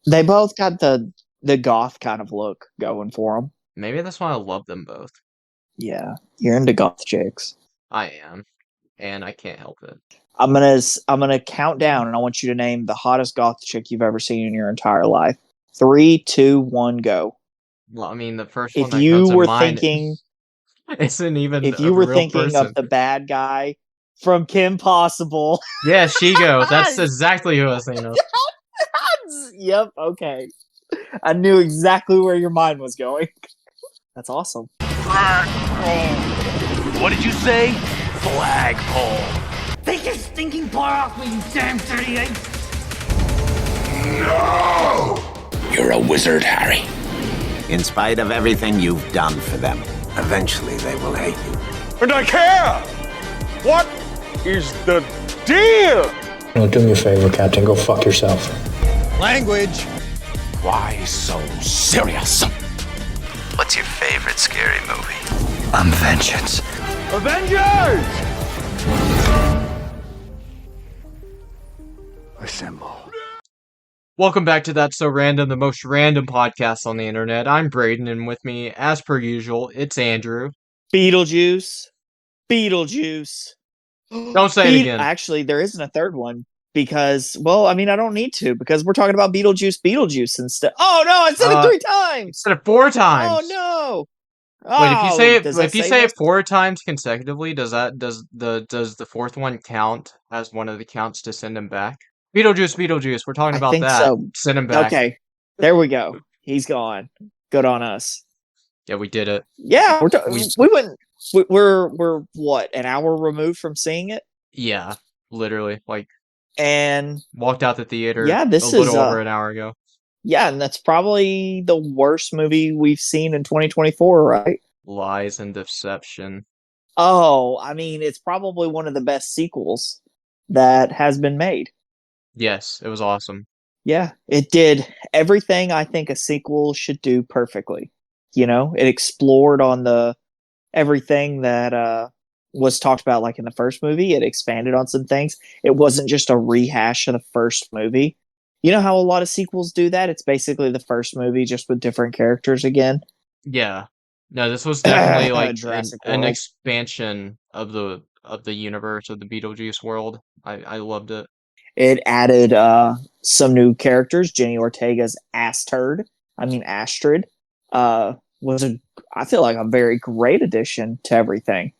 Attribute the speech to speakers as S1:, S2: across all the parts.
S1: They both got the goth kind of look going for them.
S2: Maybe that's why I love them both.
S1: Yeah, you're into goth chicks.
S2: I am, and I can't help it.
S1: I'm gonna count down, and I want you to name the hottest goth chick you've ever seen in your entire life. 3, 2, 1, go.
S2: Well, I mean, the first one
S1: If
S2: that
S1: you
S2: comes to
S1: were
S2: mind
S1: thinking,
S2: isn't even
S1: if
S2: a
S1: you were
S2: real
S1: thinking of
S2: person.
S1: the bad guy from Kim Possible,
S2: Yeah, Shigo. That's exactly who I was thinking of.
S1: yep, okay. I knew exactly where your mind was going. That's awesome.
S3: Flagpole. What did you say? Flagpole.
S4: Take your stinking paw off me, you damn 38!
S3: No!
S5: You're a wizard, Harry.
S6: In spite of everything you've done for them, eventually they will hate you.
S3: And I care! What is the deal?
S7: Well, do me a favor, Captain. Go fuck yourself.
S3: Language.
S5: Why so serious?
S8: What's your favorite scary movie?
S5: Vengeance.
S3: Avengers! Assemble.
S2: Welcome back to That's So Random, the most random podcast on the internet. I'm Braden, and with me, as per usual, it's Andrew.
S1: Beetlejuice. Beetlejuice.
S2: Don't say it again.
S1: Actually, there isn't a third one because, well, I mean, I don't need to because we're talking about Beetlejuice Beetlejuice instead. Oh, no, I said it 3 times.
S2: Instead of 4 times.
S1: Oh, no.
S2: Wait, if you say it,
S1: does
S2: if
S1: that
S2: you
S1: say
S2: say
S1: this?
S2: it 4 times consecutively, does the fourth one count as one of the counts to send him back? Beetlejuice. We're talking
S1: I
S2: about
S1: think
S2: that.
S1: so.
S2: Send him back.
S1: Okay, there we go. He's gone. Good on us.
S2: Yeah, we did it.
S1: Yeah, we're what, an hour removed from seeing it,
S2: Yeah, literally. Like,
S1: and
S2: walked out the theater.
S1: Yeah, this
S2: a little
S1: is,
S2: over an hour ago.
S1: yeah, and that's probably the worst movie we've seen in 2024, right?
S2: Lies and deception.
S1: Oh, I mean, it's probably one of the best sequels that has been made.
S2: Yes, it was awesome.
S1: Yeah, it did everything I think a sequel should do perfectly. You know, it explored on the everything that was talked about like in the first movie. It expanded on some things. It wasn't just a rehash of the first movie. You know how a lot of sequels do that? It's basically the first movie just with different characters again.
S2: Yeah. No, this was definitely like
S1: Jurassic
S2: an
S1: World.
S2: expansion of the universe of the Beetlejuice world. I loved it.
S1: It added some new characters. Jenny Ortega's Astrid was I feel like a very great addition to everything.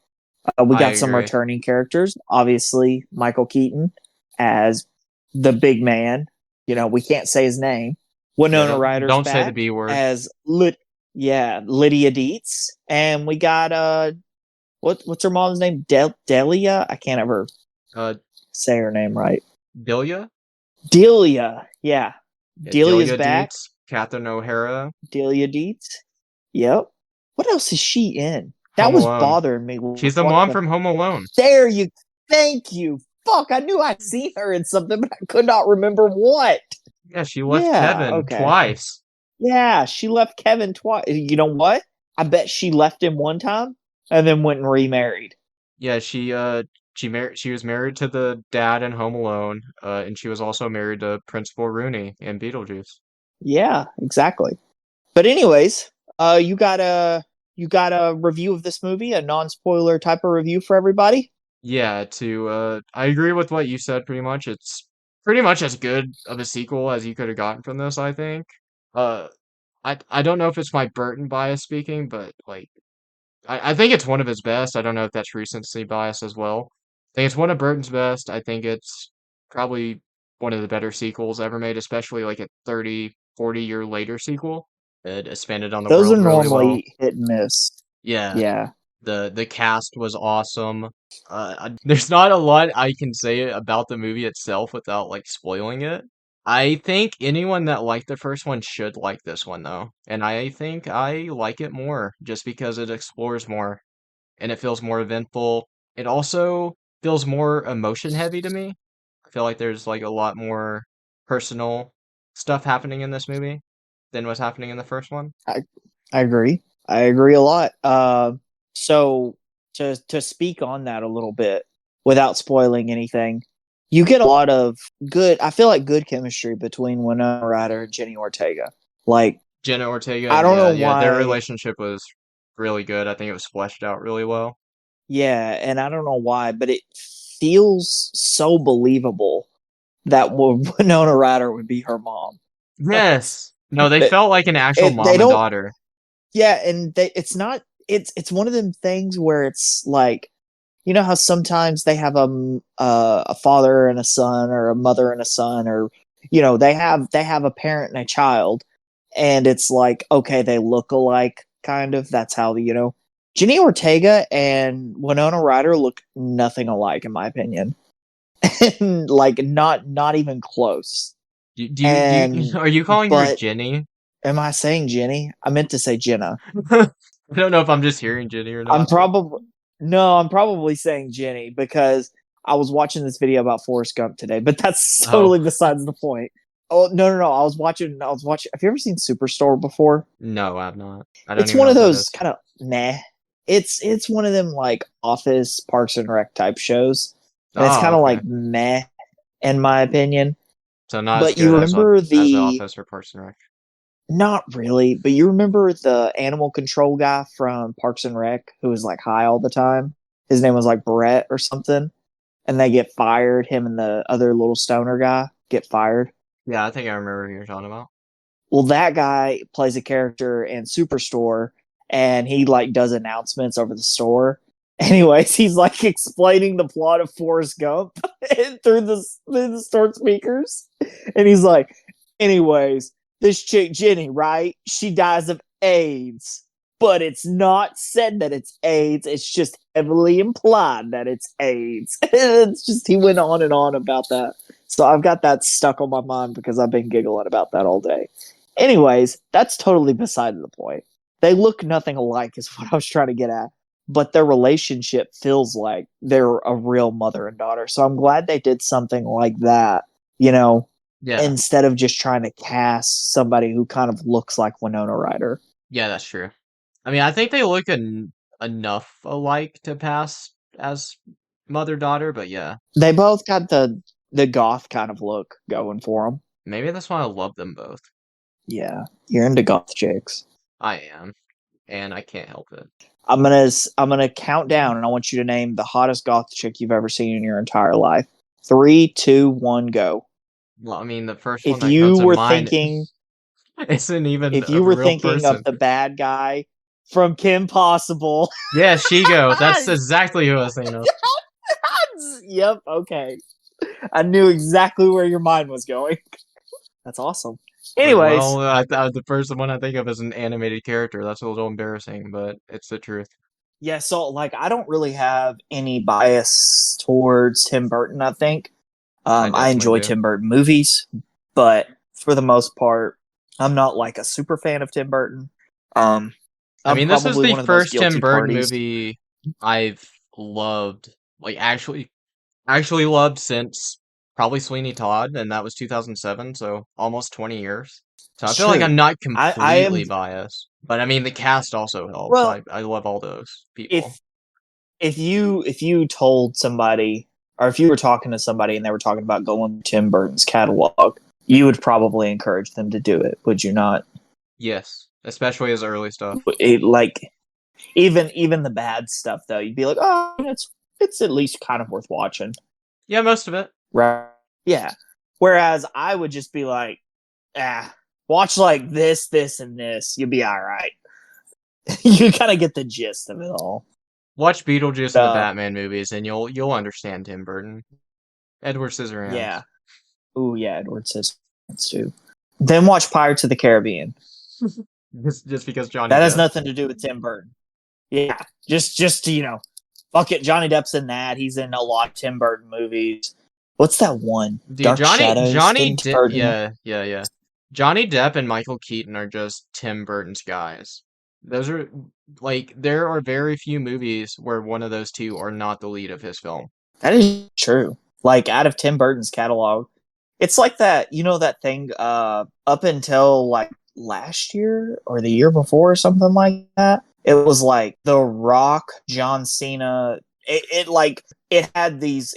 S1: We
S2: I
S1: got some
S2: agree.
S1: returning characters. Obviously, Michael Keaton as the big man. You know, we can't say his name. Winona
S2: Yeah,
S1: Ryder's
S2: don't
S1: back
S2: say the B word.
S1: as Lydia Dietz, and we got what's her mom's name? Delia. I can't ever say her name right.
S2: Delia?
S1: Delia. Yeah, Delia's
S2: Delia
S1: back.
S2: Dietz, Catherine O'Hara.
S1: Delia Dietz. Yep. What else is she in? That
S2: Home
S1: was
S2: Alone.
S1: bothering me.
S2: She's the mom from Home Alone.
S1: There you. Thank you. Fuck, I knew I'd seen her in something, but I could not remember what.
S2: Yeah, she left
S1: Yeah,
S2: Kevin
S1: okay.
S2: twice.
S1: Yeah, she left Kevin twice. You know what? I bet she left him one time and then went and remarried.
S2: Yeah, she was married to the dad in Home Alone, and she was also married to Principal Rooney in Beetlejuice.
S1: Yeah, exactly. But anyways, you got a review of this movie, a non-spoiler type of review for everybody?
S2: Yeah, I agree with what you said pretty much. It's pretty much as good of a sequel as you could have gotten from this, I think. Uh, I don't know if it's my Burton bias speaking, but like I think it's one of his best. I don't know if that's recency bias as well. I think it's one of Burton's best. I think it's probably one of the better sequels ever made, especially like a 30, 40-year later sequel. It expanded on the
S1: Those are
S2: world really well.
S1: normally hit and miss.
S2: Yeah.
S1: Yeah.
S2: The cast was awesome. There's not a lot I can say about the movie itself without like spoiling it. I think anyone that liked the first one should like this one though, and I think I like it more just because it explores more and it feels more eventful. It also feels more emotion heavy to me. I feel like there's like a lot more personal stuff happening in this movie than was happening in the first one.
S1: I agree. I agree a lot. So to speak on that a little bit without spoiling anything, you get a lot of good. I feel like good chemistry between Winona Ryder and Jenny Ortega. Like,
S2: Jenna Ortega,
S1: I don't know
S2: yeah, their
S1: why.
S2: relationship was really good. I think it was fleshed out really well.
S1: Yeah, and I don't know why, but it feels so believable that Winona Ryder would be her mom.
S2: Yes. No, they
S1: It,
S2: felt like an actual
S1: they
S2: mom and
S1: don't.
S2: daughter.
S1: Yeah, and it's not. It's one of them things where it's like, you know how sometimes they have a father and a son, or a mother and a son, or they have a parent and a child, and it's like, okay, they look alike, kind of. That's how Jenny Ortega and Winona Ryder look nothing alike, in my opinion. And like not even close. And
S2: Are you calling her
S1: but
S2: Jenny?
S1: am I saying Jenny? I meant to say Jenna.
S2: I don't know if I'm just hearing Jenny or
S1: I'm
S2: not.
S1: probably no, I'm probably saying Jenny because I was watching this video about Forrest Gump today, but that's
S2: Oh,
S1: totally besides the point. Oh, no. I was watching. Have you ever seen Superstore before?
S2: no, I've not. I don't
S1: It's
S2: even
S1: one
S2: know
S1: of
S2: what that
S1: those
S2: is.
S1: kind of meh. It's one of them like Office, Parks and Rec type shows, and it's
S2: Oh,
S1: kind of
S2: okay.
S1: like meh in my opinion.
S2: So not as
S1: But you
S2: good
S1: remember
S2: as The
S1: the
S2: Office or Parks and Rec.
S1: not really, but you remember the animal control guy from Parks and Rec who was like high all the time? His name was like Brett or something, and they get fired. Him and the other little stoner guy get fired.
S2: Yeah, I think I remember who you're talking about.
S1: Well, that guy plays a character in Superstore, and he like does announcements over the store. Anyways, he's like explaining the plot of Forrest Gump through the store speakers, and he's like, "Anyways, this chick Jenny, right? She dies of AIDS, but it's not said that it's AIDS. It's just heavily implied that it's AIDS." It's just he went on and on about that. So I've got that stuck on my mind because I've been giggling about that all day. Anyways, that's totally beside the point. They look nothing alike, is what I was trying to get at. But their relationship feels like they're a real mother and daughter. So I'm glad they did something like that,
S2: Yeah,
S1: instead of just trying to cast somebody who kind of looks like Winona Ryder.
S2: yeah, that's true. I mean, I think they look enough alike to pass as mother-daughter, but yeah,
S1: They both got the goth kind of look going for them.
S2: maybe that's why I love them both.
S1: Yeah, you're into goth chicks.
S2: I am, and I can't help it.
S1: I'm gonna count down, and I want you to name the hottest goth chick you've ever seen in your entire life. 3, 2, 1, go.
S2: Well, I mean, the first one
S1: If
S2: that
S1: you
S2: comes to
S1: were
S2: mind
S1: thinking,
S2: isn't even
S1: if
S2: a
S1: you were
S2: real
S1: thinking of
S2: person.
S1: the bad guy from Kim Possible,
S2: Yeah, Shigo. That's exactly who I was thinking of.
S1: yep, okay, I knew exactly where your mind was going. That's awesome. Anyways,
S2: Well, the first one I think of is an animated character. That's a little embarrassing, but it's the truth.
S1: yeah, so like I don't really have any bias towards Tim Burton. I think
S2: I
S1: I
S2: definitely
S1: enjoy
S2: do.
S1: Tim Burton movies, but for the most part, I'm not like a super fan of Tim Burton. Um,
S2: I
S1: I'm
S2: mean, this is
S1: probably
S2: the
S1: one of the most
S2: first Tim
S1: guilty
S2: Burton
S1: parties.
S2: movie I've loved, like actually loved since probably Sweeney Todd, and that was 2007, so almost 20 years. So I
S1: It's
S2: feel like I'm
S1: true.
S2: not
S1: I am
S2: completely biased, but I mean the cast also helps.
S1: well.
S2: I love all those people.
S1: If if you told somebody, or if you were talking to somebody and they were talking about going to Tim Burton's catalog, you would probably encourage them to do it, would you not?
S2: Yes, especially his early stuff.
S1: Like even the bad stuff though, you'd be like, oh, it's at least kind of worth watching,
S2: Yeah, most of it.
S1: right? Yeah. Whereas I would just be like, watch like this, and this, you'll be all right. You kind of get the gist of it all.
S2: Watch Beetlejuice and the
S1: Uh,
S2: Batman movies, and you'll understand Tim Burton. Edward Scissorhands.
S1: yeah. Ooh, yeah, Edward Scissorhands too. Then watch Pirates of the Caribbean.
S2: Just because Johnny
S1: That has
S2: Depp.
S1: nothing to do with Tim Burton. Yeah, just fuck it. Johnny Depp's in that. He's in a lot of Tim Burton movies. What's that one?
S2: Dude,
S1: Dark Shadows.
S2: Johnny
S1: Didn't Tim
S2: Depp,
S1: Burton.
S2: yeah. Johnny Depp and Michael Keaton are just Tim Burton's guys. Those are like there are very few movies where one of those two are not the lead of his film.
S1: That is true. Like out of Tim Burton's catalog, it's like that. You know that thing. Up until like last year or the year before or something like that. It was like The Rock, John Cena. It like it had these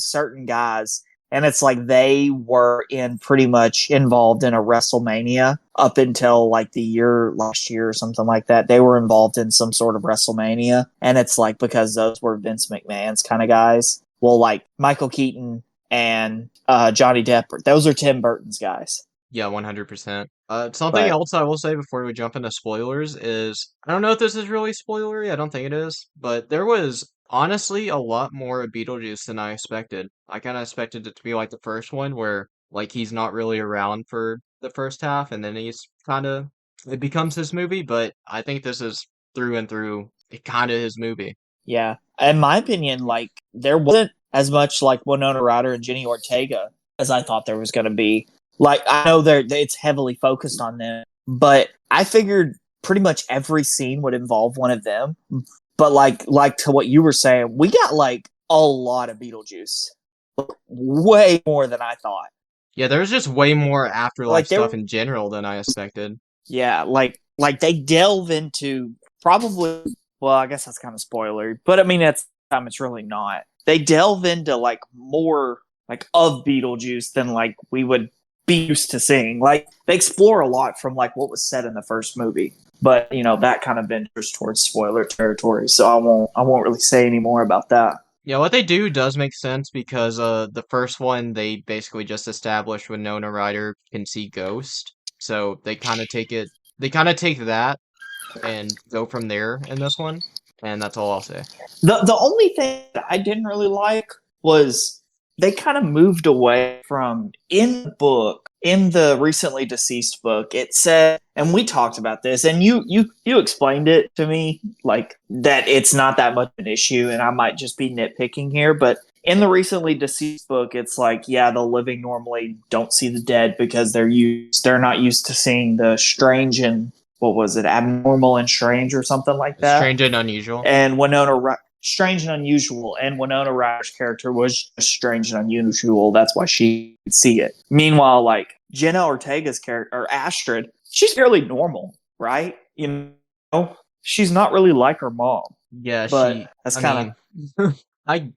S1: certain guys, and it's like they were in pretty much involved in a WrestleMania up until like last year or something like that. They were involved in some sort of WrestleMania, and it's like because those were Vince McMahon's kind of guys. Well, like Michael Keaton and Johnny Depp, those are Tim Burton's guys.
S2: Yeah, 100%. Something
S1: But
S2: else I will say before we jump into spoilers is I don't know if this is really spoilery. I don't think it is, but there was honestly a lot more of Beetlejuice than I expected. I kind of expected it to be like the first one where like he's not really around for the first half and then it becomes his movie, but I think this is through and through it kind of his movie.
S1: yeah, in my opinion, like there wasn't as much like Winona Ryder and Jenny Ortega as I thought there was going to be. Like I know it's heavily focused on them, but I figured pretty much every scene would involve one of them. But like to what you were saying, we got like a lot of Beetlejuice, way more than I thought.
S2: Yeah, there's just way more afterlife
S1: Like
S2: stuff in general than I expected.
S1: yeah, like they delve into probably. Well, I guess that's kind of spoilery, but I mean it's really not. They delve into like more like of Beetlejuice than like we would be used to seeing. Like they explore a lot from like what was said in the first movie, but that kind of ventures towards spoiler territory. So I won't really say any more about that.
S2: Yeah, what they do does make sense because the first one they basically just established Winona Ryder can see ghosts. So they kind of take that and go from there in this one, and that's all I'll say.
S1: The only thing that I didn't really like was they kind of moved away from in the book, in the recently deceased book. It said, and we talked about this, and you explained it to me like that it's not that much of an issue, and I might just be nitpicking here, but in the recently deceased book, it's like, yeah, the living normally don't see the dead because they're not used to seeing the strange and what was it, abnormal and strange or something like that.
S2: Strange and unusual.
S1: And strange and unusual, and Winona Ryder's character was just strange and unusual. That's why she could see it. Meanwhile, like Jenna Ortega's character, or Astrid, she's fairly normal, right? She's not really like her mom.
S2: Yeah,
S1: but that's kind
S2: of.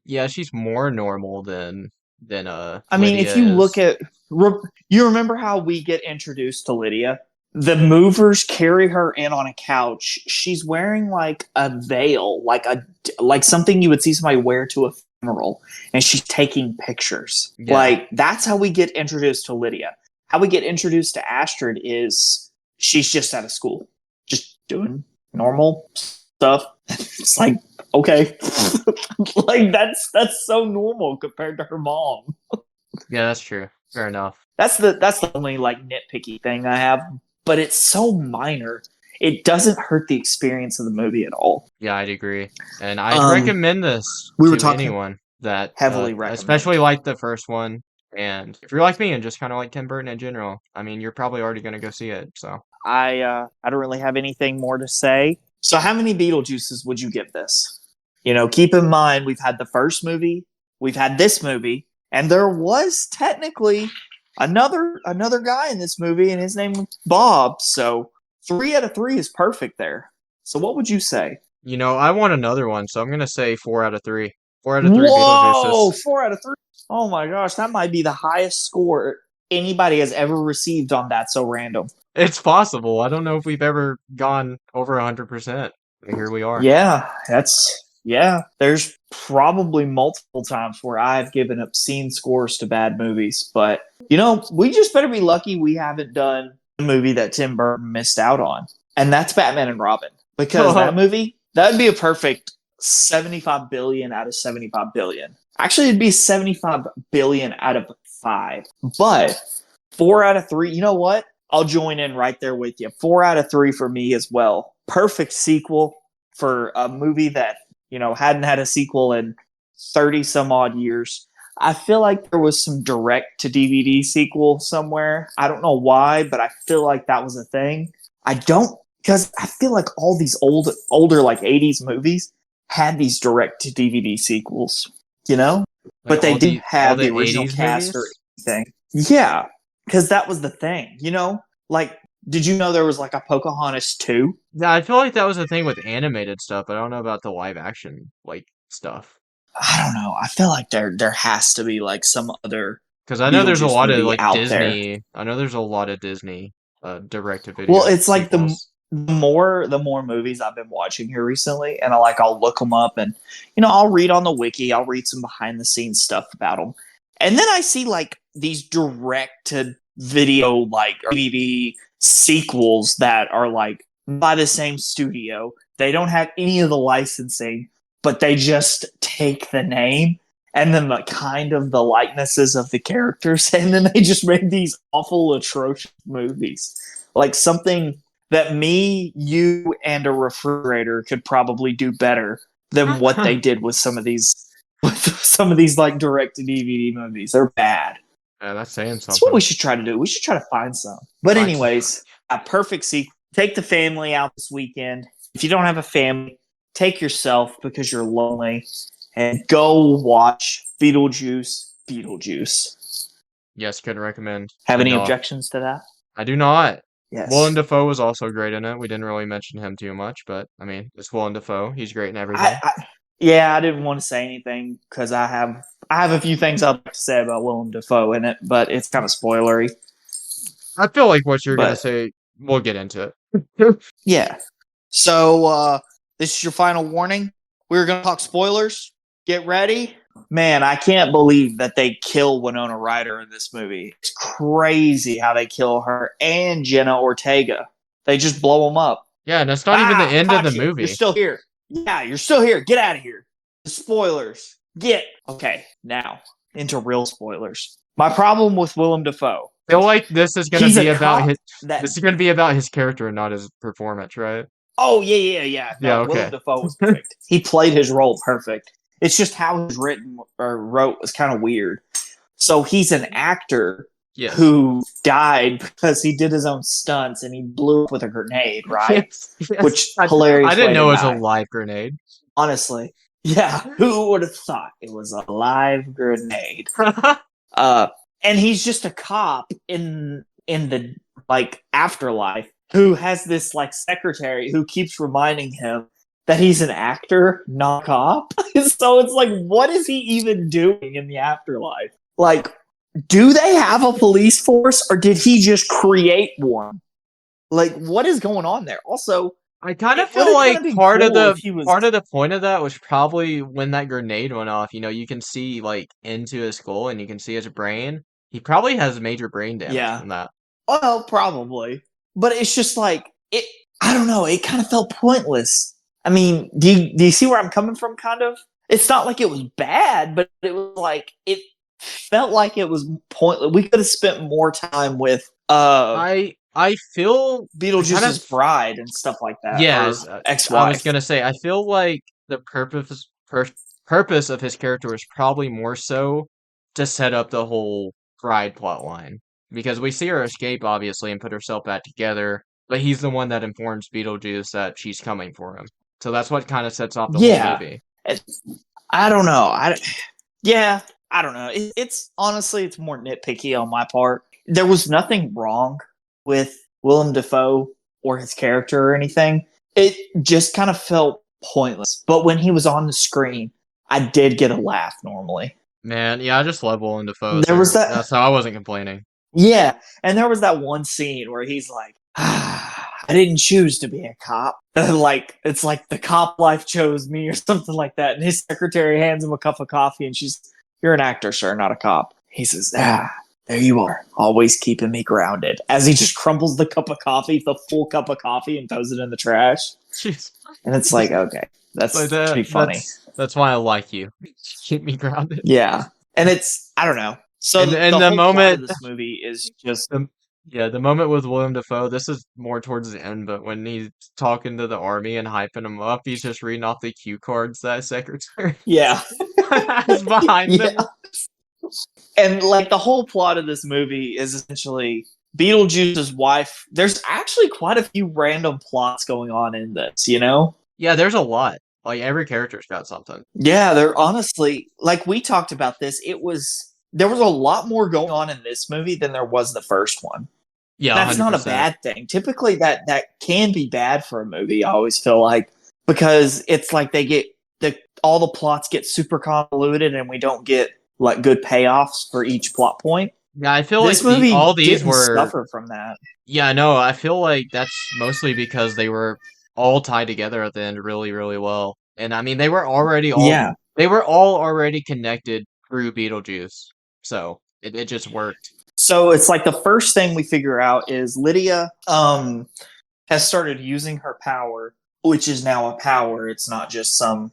S2: Yeah, she's more normal than
S1: I mean,
S2: Lydia
S1: if you
S2: is.
S1: look at, you remember how we get introduced to Lydia? The movers carry her in on a couch. She's wearing like a veil, like something you would see somebody wear to a funeral, and she's taking pictures.
S2: Yeah.
S1: Like that's how we get introduced to Lydia. How we get introduced to Astrid is she's just out of school, just doing normal stuff. It's like, okay, like that's so normal compared to her mom.
S2: Yeah, that's true. Fair enough.
S1: That's the only like nitpicky thing I have, but it's so minor. It doesn't hurt the experience of the movie at all.
S2: Yeah, I'd agree, and I'd recommend this to anyone that
S1: heavily recommend,
S2: especially like the first one. And if you're like me and just kind of like Tim Burton in general, I mean, you're probably already going to go see it. So
S1: I don't really have anything more to say. So how many Beetlejuices would you give this? Keep in mind we've had the first movie, we've had this movie, and there was technically another guy in this movie, and his name was Bob. So 3 out of 3 is perfect there. So what would you say?
S2: I want another one, so I'm gonna say 4 out of 3. 4 out of 3
S1: Whoa,
S2: Beetlejuices.
S1: 4 out of 3. Oh my gosh, that might be the highest score anybody has ever received on That So Random.
S2: It's possible. I don't know if we've ever gone over 100%. But here we are.
S1: Yeah, there's probably multiple times where I've given obscene scores to bad movies, but we just better be lucky we haven't done a movie that Tim Burton missed out on, and that's Batman and Robin, because that movie, that would be a perfect 75 billion out of 75 billion. Actually, it'd be 75 billion out of 5, but 4 out of 3. You know what? I'll join in right there with you. 4 out of 3 for me as well. Perfect sequel for a movie that hadn't had a sequel in 30 some odd years. I feel like there was some direct to DVD sequel somewhere. I don't know why, but I feel like that was a thing. Because I feel like all these older like 80s movies had these direct to DVD sequels, but they didn't have the original cast or anything. Yeah, because that was the thing, like, did you know there was like a Pocahontas 2?
S2: Yeah, I feel like that was the thing with animated stuff. I don't know about the live action like stuff.
S1: I don't know. I feel like there has to be like some other
S2: Because I know there's a
S1: Beetlejuice
S2: lot of
S1: movie
S2: like
S1: out there.
S2: Disney. I know there's a lot of Disney direct to
S1: Well,
S2: video
S1: it's like
S2: sequels.
S1: the more movies I've been watching here recently, and I'll look them up, and I'll read on the wiki, I'll read some behind the scenes stuff about them, and then I see like these direct to video like DVD sequels that are like by the same studio. They don't have any of the licensing, but they just take the name and then the kind of the likenesses of the characters, and then they just make these awful, atrocious movies. Like something that me, you, and a refrigerator could probably do better than what they did with some of these like direct to DVD movies. They're bad.
S2: Yeah, that's saying
S1: That's what
S2: something.
S1: we should try to do. We should try to find some. But
S2: Find
S1: anyways, a perfect sequel. Take the family out this weekend. If you don't have a family, take yourself because you're lonely and go watch Beetlejuice Beetlejuice.
S2: Yes, couldn't recommend.
S1: Have any
S2: enough.
S1: objections to that?
S2: I do not.
S1: Yes.
S2: Willem Dafoe was also great in it. We didn't really mention him too much, but I mean, it's Willem Dafoe. He's great in everything.
S1: I didn't want to say anything because I have a few things I'd like to say about Willem Dafoe in it, but it's kind of spoilery.
S2: I feel like what you're gonna say, we'll get into it.
S1: Yeah. So this is your final warning. We're gonna talk spoilers. Get ready. Man, I can't believe that they kill Winona Ryder in this movie. It's crazy how they kill her and Jenna Ortega. They just blow them up.
S2: Yeah, and that's not even the end of the
S1: Gotcha.
S2: movie.
S1: You're still here. Yeah, you're still here. Get out of here. The spoilers. Okay, now into real spoilers. My problem with Willem Dafoe.
S2: I feel like this is gonna
S1: He's
S2: be
S1: a
S2: about
S1: cop
S2: his.
S1: that-
S2: This is gonna be about his character and not his performance, right?
S1: Oh yeah. No,
S2: Yeah, okay.
S1: Willem Dafoe was perfect. He played his role perfect. It's just how he's written or wrote was kind of weird. So he's an actor
S2: Yes.
S1: who died because he did his own stunts and he blew up with a grenade, right?
S2: Yes.
S1: Which
S2: I
S1: hilarious.
S2: didn't
S1: way
S2: know it
S1: to
S2: was
S1: die.
S2: a live grenade.
S1: Honestly, yeah. Who would have thought it was a live grenade? And he's just a cop in the like afterlife who has this like secretary who keeps reminding him that he's an actor, not a cop. So it's like, what is he even doing in the afterlife? Like, do they have a police force or did he just create one? Like, what is going on there? Also,
S2: I kind of
S1: it
S2: feel
S1: would've
S2: like
S1: kinda been
S2: part of
S1: cool
S2: the
S1: if he was-
S2: part of the point of that was probably when that grenade went off. You can see like into his skull and you can see his brain. He probably has major brain damage
S1: Yeah.
S2: from that.
S1: Well, probably. But it's just like it. I don't know. It kind of felt pointless. I mean, do you see where I'm coming from? Kind of. It's not like it was bad, but it was like it felt like it was pointless. We could have spent more time with
S2: I feel
S1: Beetlejuice's
S2: kind of-
S1: bride and stuff like that.
S2: yes.
S1: or
S2: I
S1: ex-wife.
S2: was gonna say I feel like the purpose of his character was probably more so to set up the whole bride plot line because we see her escape obviously and put herself back together, but he's the one that informs Beetlejuice that she's coming for him. So that's what kind of sets off the whole movie.
S1: I don't know. I don't know. It's honestly, it's more nitpicky on my part. There was nothing wrong with Willem Dafoe or his character or anything. It just kind of felt pointless. But when he was on the screen, I did get a laugh normally.
S2: Man, yeah, I just love Willem Dafoe.
S1: There was that-
S2: That's how I wasn't complaining.
S1: Yeah, and there was that one scene where he's like, I didn't choose to be a cop. Like, it's like the cop life chose me or something like that. And his secretary hands him a cup of coffee and she's, you're an actor, sir, not a cop. He says, there you are, always keeping me grounded. As he just crumbles the cup of coffee, the full cup of coffee, and throws it in the trash.
S2: Jeez.
S1: And it's like, okay, that's
S2: Like
S1: pretty funny.
S2: That's why I like you. Keep me grounded.
S1: Yeah. And it's, I don't know. So
S2: And
S1: the
S2: the
S1: whole plot
S2: moment-
S1: of this movie is just
S2: Yeah, the moment with Willem Dafoe, this is more towards the end, but when he's talking to the army and hyping them up, he's just reading off the cue cards that secretary
S1: yeah.
S2: has behind him.
S1: And like the whole plot of this movie is essentially Beetlejuice's wife. There's actually quite a few random plots going on in this, you know?
S2: Yeah, there's a lot. Like every character's got something.
S1: Yeah, they're honestly, like we talked about this, there was a lot more going on in this movie than there was the first one.
S2: Yeah,
S1: That's not a
S2: 100%.
S1: bad thing. Typically that can be bad for a movie, I always feel like, because it's like they get all the plots get super convoluted and we don't get like good payoffs for each plot point.
S2: Yeah, I feel
S1: This
S2: like
S1: movie
S2: all these
S1: didn't
S2: were.
S1: suffer from that.
S2: Yeah, no, I feel like that's mostly because they were all tied together at the end really, really well. And I mean,
S1: Yeah.
S2: they were all already connected through Beetlejuice. So it just worked.
S1: So it's like the first thing we figure out is Lydia has started using her power, which is now a power. It's not just some,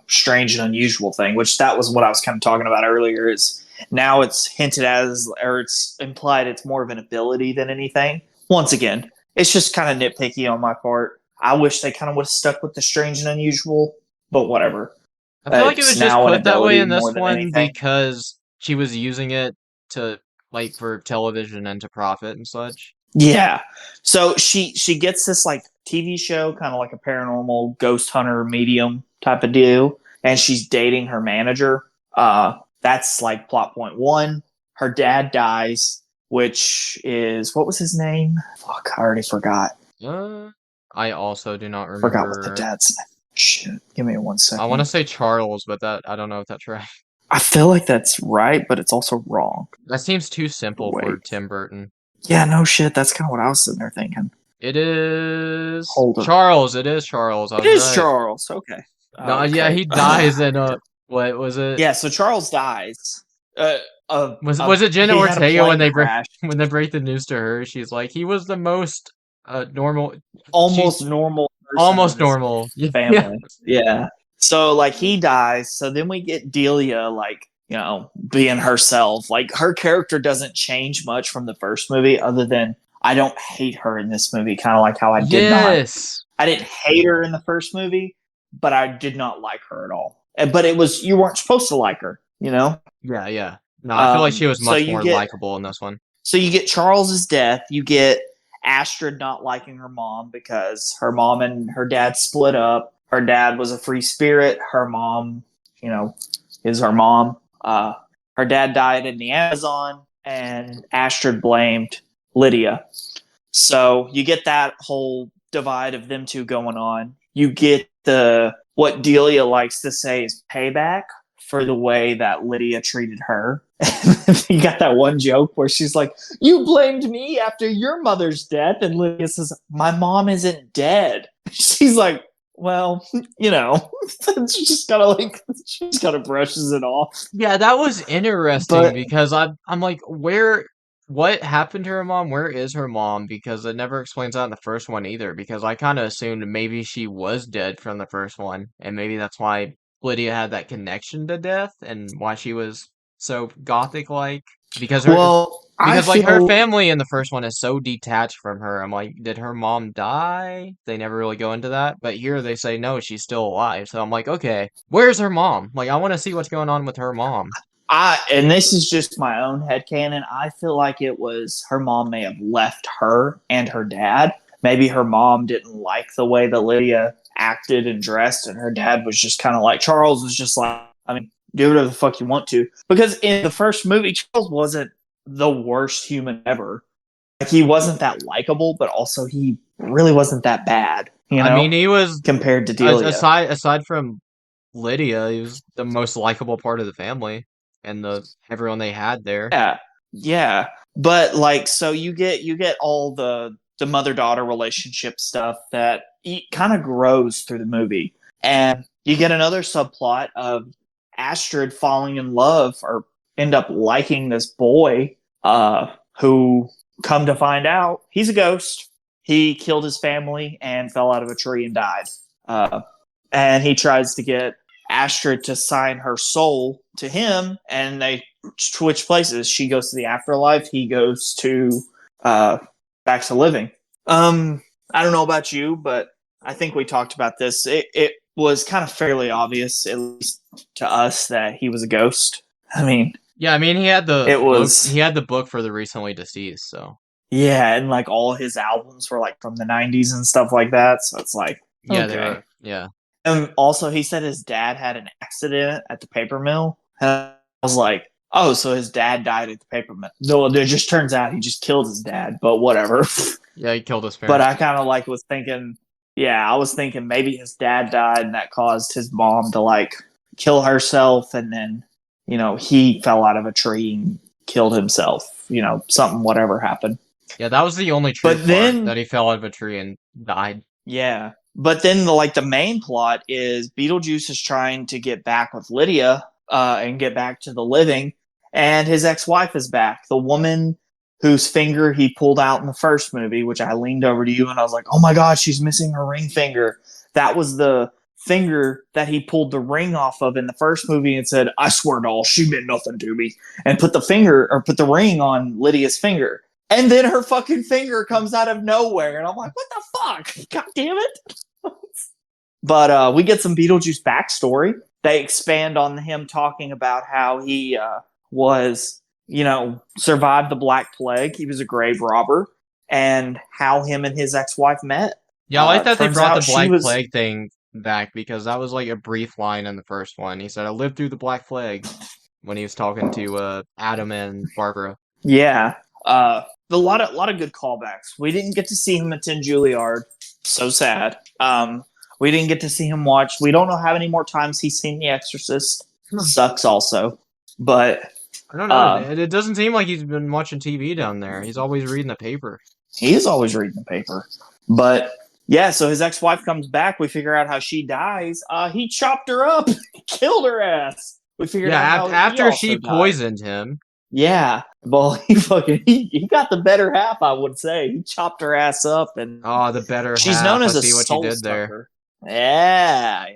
S1: strange and unusual thing, which that was what I was kind of talking about earlier is now it's hinted as, or it's implied it's more of an ability than anything. Once again, it's just kind of nitpicky on my part. I wish they kind of would have stuck with the strange and unusual, but whatever.
S2: I feel like it was
S1: It's
S2: just
S1: now an
S2: put that way
S1: ability
S2: in this
S1: more than
S2: one
S1: anything.
S2: because she was using it to like for television and to profit and such.
S1: Yeah. So she gets this like TV show, kind of like a paranormal ghost hunter medium type of deal, and she's dating her manager. That's like plot point one. Her dad dies, which is what was his name? Fuck, I already forgot.
S2: I also do not
S1: Forgot what the
S2: remember.
S1: dad's name. Shit. Give me 1 second.
S2: I want to say Charles, but that I don't know if that's right.
S1: I feel like that's right, but it's also wrong.
S2: That seems too simple for
S1: Wait.
S2: Tim Burton.
S1: Yeah, no shit. That's kind of what I was sitting there thinking.
S2: It is
S1: Hold on.
S2: Charles. It is Charles. I
S1: It
S2: was
S1: is
S2: right.
S1: Charles. Okay.
S2: No, yeah, he dies in what was it?
S1: Yeah, so Charles dies.
S2: Was it Jenna
S1: he had a
S2: Ortega when
S1: plane
S2: they
S1: crash.
S2: when they break the news to her? She's like, he was the most normal,
S1: Almost normal person
S2: almost
S1: in his
S2: normal
S1: family. Yeah. So like he dies. So then we get Delia like, being herself. Like her character doesn't change much from the first movie other than I don't hate her in this movie, kind of like how I did not.
S2: Yes.
S1: I didn't hate her in the first movie, but I did not like her at all. But it was you weren't supposed to like her,
S2: Yeah, yeah. No, I feel like she was
S1: so
S2: much
S1: you
S2: more
S1: get-
S2: likable in this one.
S1: So you get Charles's death. You get Astrid not liking her mom because her mom and her dad split up. Her dad was a free spirit. Her mom, is her mom. Her dad died in the Amazon, and Astrid blamed Lydia. So you get that whole divide of them two going on. You get what Delia likes to say is payback for the way that Lydia treated her. You got that one joke where she's like, "You blamed me after your mother's death," and Lydia says, "My mom isn't dead." She's like, "Well, she just kind of brushes it off."
S2: Yeah, that was interesting
S1: But-
S2: because I'm like, what happened to her mom? Where is her mom? Because it never explains that in the first one either. Because I kind of assumed maybe she was dead from the first one, and maybe that's why Lydia had that connection to death and why she was so gothic like. Because her her family in the first one is so detached from her. I'm like, did her mom die? They never really go into that. But here they say no, she's still alive. So I'm like, okay, where's her mom? Like, I want to see what's going on with her mom.
S1: And this is just my own headcanon. I feel like it was her mom may have left her and her dad. Maybe her mom didn't like the way that Lydia acted and dressed, and her dad was just kind of like, Charles was just like, do whatever the fuck you want to. Because in the first movie, Charles wasn't the worst human ever. Like, he wasn't that likable, but also he really wasn't that bad.
S2: I mean, he was
S1: compared to Delia.
S2: Aside from Lydia, he was the most likable part of the family and everyone they had there.
S1: Yeah. But like, so you get all the mother-daughter relationship stuff that kind of grows through the movie. And you get another subplot of Astrid falling in love or end up liking this boy who, come to find out, he's a ghost. He killed his family and fell out of a tree and died. And he tries to get Astrid to sign her soul to him, and they switch places. She goes to the afterlife. He goes to back to living. I don't know about you, but I think we talked about this. It was kind of fairly obvious, at least to us, that he was a ghost. I mean,
S2: yeah, he had the book for the recently deceased, so
S1: yeah, and like all his albums were like from the 90s and stuff like that. So it's like,
S2: yeah,
S1: okay.
S2: Yeah.
S1: And also, he said his dad had an accident at the paper mill. And I was like, oh, so his dad died at the paper mill. No, it just turns out he just killed his dad, but whatever.
S2: Yeah, he killed his parents.
S1: But I kind of was thinking, Yeah, I was thinking maybe his dad died and that caused his mom to like kill herself, and then, he fell out of a tree and killed himself. Something, whatever happened.
S2: Yeah, that was the only true
S1: But
S2: part,
S1: then,
S2: that he fell out of a tree and died.
S1: yeah. But then the main plot is Beetlejuice is trying to get back with Lydia, and get back to the living, and his ex-wife is back. The woman whose finger he pulled out in the first movie, which I leaned over to you and I was like, "Oh my god, she's missing her ring finger." That was the finger that he pulled the ring off of in the first movie and said, "I swear doll, she meant nothing to me," and put the ring on Lydia's finger. And then her fucking finger comes out of nowhere, and I'm like, "What the fuck? God damn it!" But we get some Beetlejuice backstory. They expand on him talking about how he was, survived the Black Plague. He was a grave robber, and how him and his ex-wife met.
S2: Yeah, I like that they
S1: Turns
S2: brought
S1: out
S2: the
S1: she
S2: Black
S1: was,
S2: Plague thing back, because that was like a brief line in the first one. He said, "I lived through the Black Plague," when he was talking to Adam and Barbara.
S1: yeah. A lot of good callbacks. We didn't get to see him attend Juilliard. So sad. We didn't get to see him watch. We don't know how many more times he's seen The Exorcist. Sucks also. But
S2: I don't know. It doesn't seem like he's been watching TV down there. He's always reading the paper.
S1: he is always reading the paper. But yeah, so his ex-wife comes back. We figure out how she dies. He chopped her up, killed her ass. We figured out how
S2: after
S1: he
S2: she
S1: also died.
S2: poisoned him.
S1: Yeah, well, he got the better half, I would say. He chopped her ass up, and
S2: Oh, the better
S1: she's
S2: half.
S1: known as
S2: I
S1: a
S2: see what you
S1: soul
S2: did there.
S1: sucker. Yeah.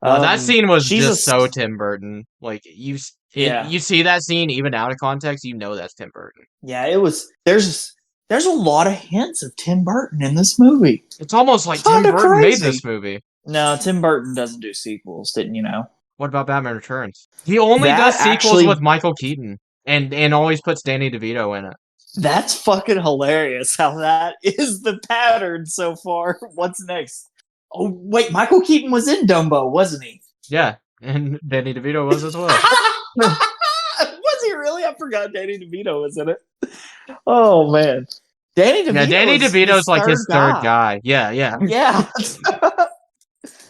S2: Well, that scene was
S1: she's
S2: just so Tim Burton. Like you see that scene even out of context, you know that's Tim Burton.
S1: Yeah, it was. There's a lot of hints of Tim Burton in this movie.
S2: It's almost like Tim
S1: Kinda
S2: Burton made
S1: crazy.
S2: this movie.
S1: No, Tim Burton doesn't do sequels, didn't you know?
S2: What about Batman Returns? He only
S1: That
S2: does sequels
S1: actually-
S2: with Michael Keaton, and always puts Danny DeVito in it.
S1: That's fucking hilarious how that is the pattern so far. What's next? Oh, wait, Michael Keaton was in Dumbo, wasn't he?
S2: Yeah, and Danny DeVito was as well.
S1: Was he really? I forgot Danny DeVito was in it. Oh, man. Danny DeVito.
S2: Yeah, Danny DeVito's like his third guy. Yeah.
S1: Yeah.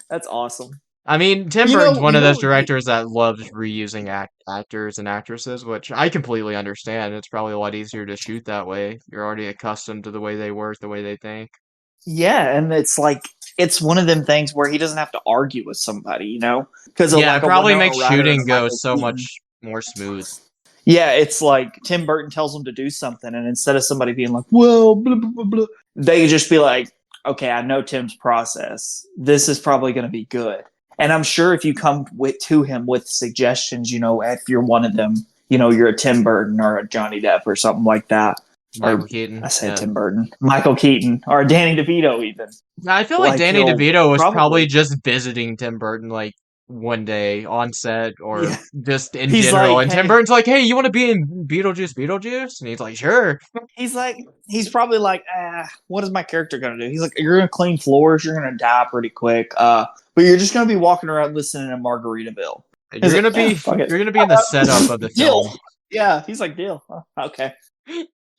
S1: That's awesome.
S2: I mean, Tim
S1: You
S2: Burton's
S1: know-
S2: one
S1: you
S2: of those
S1: know-
S2: directors that loves reusing actors and actresses, which I completely understand. It's probably a lot easier to shoot that way. You're already accustomed to the way they work, the way they think.
S1: Yeah, and it's like it's one of them things where he doesn't have to argue with somebody, Because
S2: Yeah, it probably makes shooting go so much more smooth.
S1: Yeah, it's like Tim Burton tells them to do something, and instead of somebody being like, "Well, blah blah blah blah," they just be like, "Okay, I know Tim's process. This is probably going to be good." And I'm sure if you come to him with suggestions, if you're one of them, you're a Tim Burton or a Johnny Depp or something like that.
S2: Michael Keaton.
S1: I said Tim Burton. Michael Keaton. Or Danny DeVito even.
S2: I feel like Danny
S1: he'll
S2: DeVito was
S1: probably
S2: probably just visiting Tim Burton like one day on set or
S1: Yeah.
S2: just in
S1: He's
S2: general.
S1: like,
S2: And
S1: "Hey."
S2: Tim Burton's like, "Hey, you want to be in Beetlejuice? And he's like, "Sure."
S1: He's probably like, what is my character going to do? He's like, "You're going to clean floors. You're going to die pretty quick. But you're just going to be walking around listening to Margaritaville."
S2: You're gonna
S1: like,
S2: be
S1: fuck it.
S2: you're gonna be in the setup of the film.
S1: Deal. Yeah, he's like, "Deal." Oh, okay.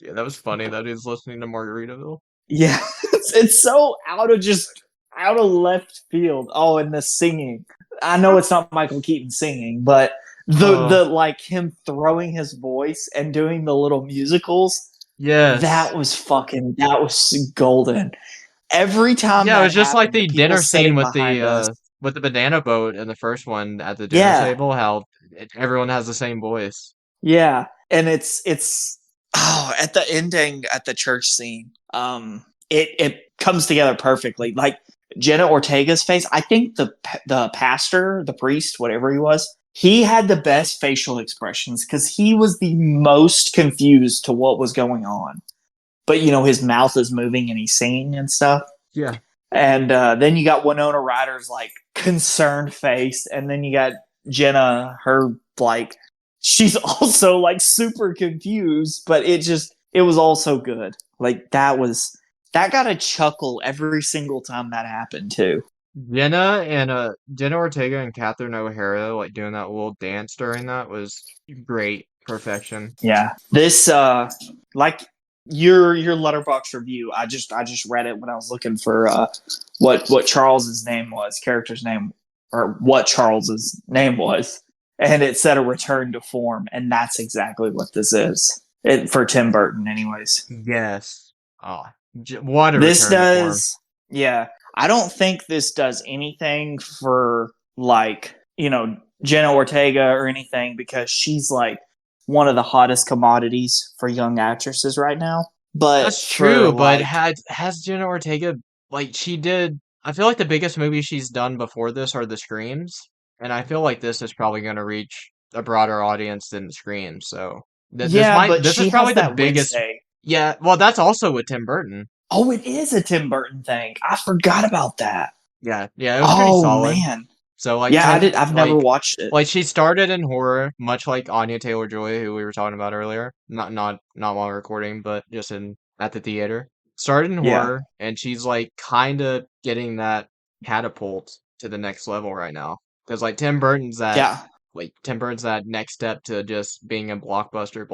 S2: Yeah, that was funny that he's listening to Margaritaville.
S1: Yeah, it's so out of left field. Oh, and the singing. I know it's not Michael Keaton singing, but the like him throwing his voice and doing the little musicals.
S2: Yes.
S1: That was golden. Every time.
S2: Yeah, it
S1: that
S2: was just like
S1: happened,
S2: the
S1: people
S2: dinner
S1: sitting
S2: scene with
S1: behind us-
S2: the banana boat in the first one at the dinner
S1: Yeah.
S2: table. How everyone has the same voice.
S1: Yeah, and it's at the ending at the church scene. It comes together perfectly. Like Jenna Ortega's face. I think the pastor, the priest, whatever he was, he had the best facial expressions because he was the most confused to what was going on. But his mouth is moving and he's singing and stuff.
S2: Yeah.
S1: And then you got Winona Ryder's like concerned face, and then you got Jenna, her like she's also like super confused, but it was all so good. Like that got a chuckle every single time that happened too.
S2: Jenna Ortega and Catherine O'Hara like doing that little dance during that was great perfection.
S1: Yeah. This like your letterbox review. I just read it when I was looking for what Charles's name was, character's name, or what Charles's name was, and it said a return to form, and that's exactly what this is. For Tim Burton, anyways.
S2: Yes. Oh, what a
S1: This
S2: return to form.
S1: does, yeah. I don't think this does anything for like, Jenna Ortega or anything, because she's like one of the hottest commodities for young actresses right now. But
S2: That's true, but
S1: like,
S2: has Jenna Ortega, like, she did, I feel like the biggest movies she's done before this are the Screams, and I feel like this is probably going to reach a broader audience than Screams, so
S1: yeah, but
S2: this is
S1: she
S2: probably
S1: has
S2: the
S1: that
S2: biggest.
S1: Wednesday.
S2: Yeah, well, that's also with Tim Burton.
S1: Oh, it is a Tim Burton thing. I forgot about that.
S2: Yeah, it was pretty
S1: Oh
S2: solid.
S1: man.
S2: So like,
S1: Yeah, I've never watched it.
S2: Like, she started in horror, much like Anya Taylor-Joy, who we were talking about earlier. Not while recording, but just at the theater. Started in
S1: Yeah.
S2: horror, and she's like kind of getting that catapult to the next level right now. Because like Tim Burton's that next step to just being a blockbuster.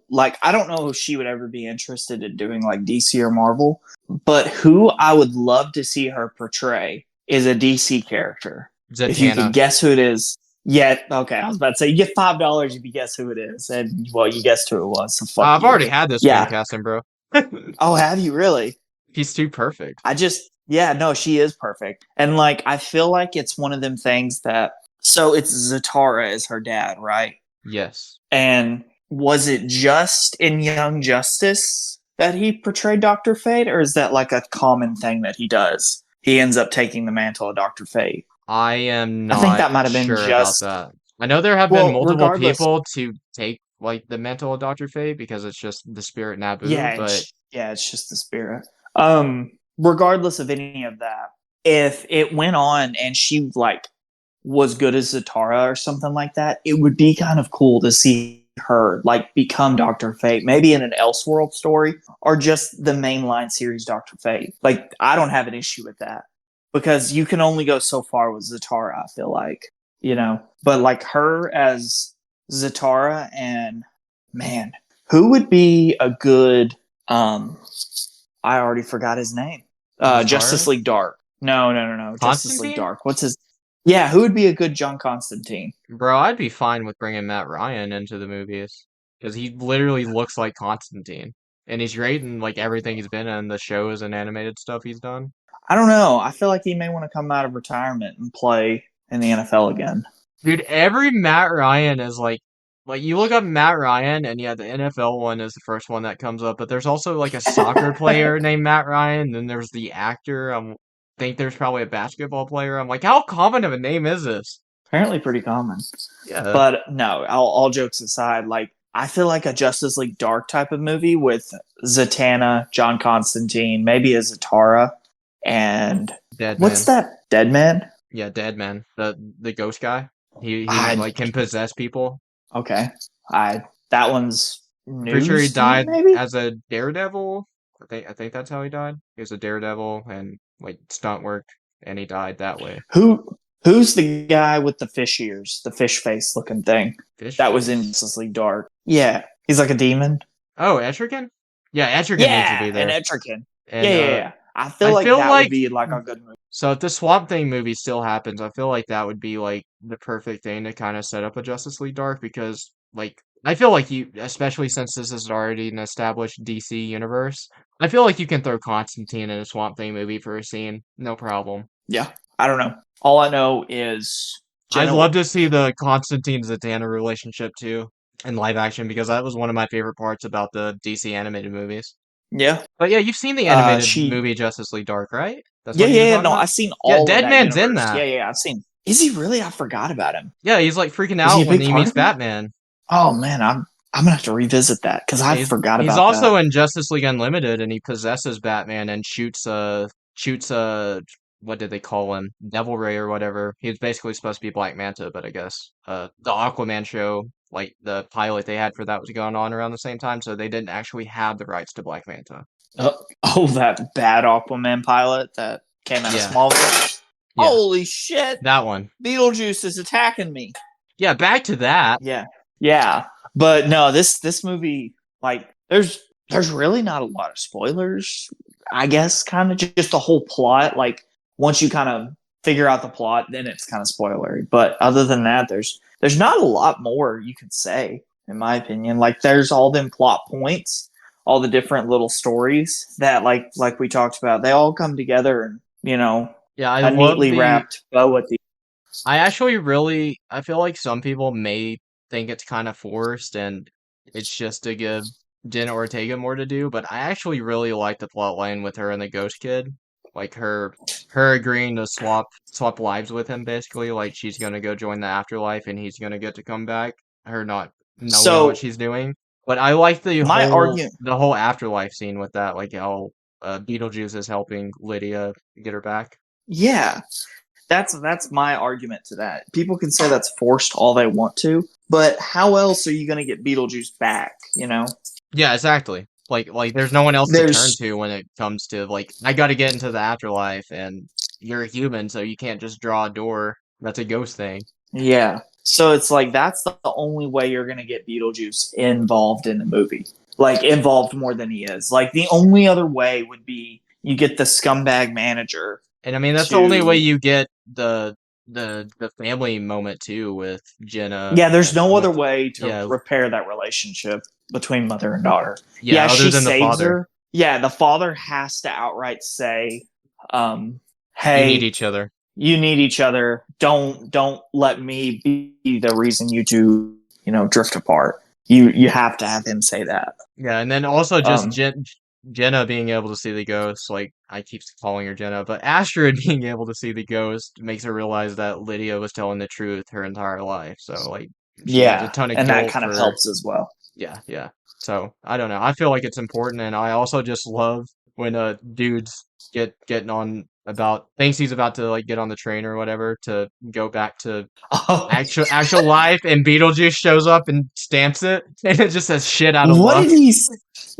S1: Like, I don't know if she would ever be interested in doing like DC or Marvel, but who I would love to see her portray is a DC character.
S2: Zatanna.
S1: If you can guess who it is. Yeah, okay, I was about to say, you get $5 if you guess who it is. And, well, you guessed who it was, so fuck
S2: I've
S1: you.
S2: already had this screen casting, bro.
S1: Oh, have you really?
S2: He's too perfect.
S1: No, she is perfect. And, like, I feel like it's one of them things that, so it's Zatara is her dad, right?
S2: Yes.
S1: And was it just in Young Justice that he portrayed Dr. Fate, or is that like a common thing that he does? He ends up taking the mantle of Dr. Fate.
S2: I am not
S1: I think that might have been
S2: sure
S1: just
S2: about that. I know there have been multiple people to take like the mantle of Dr. Fate because it's just the spirit Naboo, but
S1: it's just the spirit. Regardless of any of that, if it went on and she like was good as Zatara or something like that, it would be kind of cool to see her like become Dr. Fate, maybe in an Elseworld story or just the mainline series Dr. Fate. Like, I don't have an issue with that because you can only go so far with Zatara, I feel like, but like her as Zatara, and man, who would be a good, I already forgot his name. Justice League Dark. No. Justice League Dark. What's his? Yeah, who would be a good John Constantine?
S2: Bro, I'd be fine with bringing Matt Ryan into the movies because he literally looks like Constantine, and he's great in like everything he's been in, the shows and animated stuff he's done.
S1: I don't know. I feel like he may want to come out of retirement and play in the NFL again.
S2: Dude, every Matt Ryan is like you look up Matt Ryan, and yeah, the NFL one is the first one that comes up, but there's also like a soccer player named Matt Ryan, then there's the actor. Think there's probably a basketball player. I'm like, how common of a name is this?
S1: Apparently pretty common.
S2: Yeah.
S1: But no, all jokes aside, like, I feel like a Justice League Dark type of movie with Zatanna, John Constantine, maybe a Zatara, and what's that? Deadman?
S2: Yeah, Deadman. The ghost guy. He like can possess people.
S1: Okay. That one's news.
S2: Pretty sure he died
S1: maybe?
S2: as a daredevil. I think that's how he died. He was a daredevil and like stunt work, and he died that way.
S1: Who's the guy with the fish ears, the fish face looking thing? That was in Justice League Dark. Yeah, he's like a demon.
S2: Oh, Etrigan? Yeah, Etrigan needs to be there.
S1: And Etrigan. Yeah. I feel like that would be like a good movie.
S2: So if the Swamp Thing movie still happens, I feel like that would be like the perfect thing to kind of set up a Justice League Dark because like I feel like you, especially since this is already an established DC universe, I feel like you can throw Constantine in a Swamp Thing movie for a scene, no problem.
S1: Yeah, I don't know. All I know is
S2: I'd love to see the Constantine Zatanna relationship too in live action because that was one of my favorite parts about the DC animated movies.
S1: Yeah,
S2: but yeah, you've seen the animated movie Justice League Dark, right?
S1: That's no, I've seen all.
S2: Yeah, Deadman's in that.
S1: Yeah, I've seen. Is he really? I forgot about him.
S2: Yeah, he's like freaking out when he meets Batman.
S1: Oh man, I'm gonna have to revisit that because I forgot about that.
S2: He's also in Justice League Unlimited, and he possesses Batman and shoots what did they call him? Devil Ray or whatever. He's basically supposed to be Black Manta, but I guess the Aquaman show, like the pilot they had for that was going on around the same time, so they didn't actually have the rights to Black Manta.
S1: Oh, that bad Aquaman pilot that came out of Smallville. Yeah. Holy shit!
S2: That one.
S1: Beetlejuice is attacking me.
S2: Yeah, back to that.
S1: Yeah. But no, this movie, Like, there's really not a lot of spoilers. I guess kind of just the whole plot. Like, once you kind of figure out the plot, then it's kind of spoilery. But other than that, there's not a lot more you could say, in my opinion. Like, there's all them plot points, all the different little stories that, like we talked about, they all come together and,
S2: Yeah, I
S1: a
S2: love
S1: neatly wrapped bow at the.
S2: I feel like some people may think it's kind of forced and it's just to give Jenna Ortega more to do, but I actually really like the plot line with her and the ghost kid. Like her agreeing to swap lives with him, basically. Like she's gonna go join the afterlife and he's gonna get to come back. Her not knowing
S1: So
S2: what she's doing. But I like
S1: my argument,
S2: the whole afterlife scene with that, like how Beetlejuice is helping Lydia get her back.
S1: yeah, that's my argument to that. People can say that's forced all they want to, but how else are you going to get Beetlejuice back?
S2: Yeah, exactly. Like there's no one else to turn
S1: There's
S2: to when it comes to like I got to get into the afterlife and you're a human so you can't just draw a door. That's a ghost thing.
S1: Yeah. So it's like that's the only way you're going to get Beetlejuice involved in the movie. Like involved more than he is. Like the only other way would be you get the scumbag manager.
S2: And I mean that's the only way you get the family moment too with Jenna.
S1: Yeah, there's no
S2: with,
S1: other way to
S2: yeah,
S1: repair that relationship between mother and daughter.
S2: yeah, other
S1: she
S2: than the
S1: saves
S2: father.
S1: her. Yeah, the father has to outright say,
S2: You
S1: hey,
S2: need each other.
S1: you need each other. Don't let me be the reason you two, drift apart. You have to have him say that.
S2: Yeah, and then also just
S1: Um,
S2: Jenna being able to see the ghost, like I keep calling her Jenna, but Astrid being able to see the ghost makes her realize that Lydia was telling the truth her entire life. So like she has a
S1: yeah,
S2: ton of
S1: and that
S2: guilt
S1: kind of
S2: for
S1: helps as well.
S2: yeah. So I don't know. I feel like it's important, and I also just love when dudes getting on about thinks he's about to like get on the train or whatever to go back to
S1: Oh,
S2: actual life, and Beetlejuice shows up and stamps it, and it just says shit out of
S1: what
S2: luck.
S1: did he?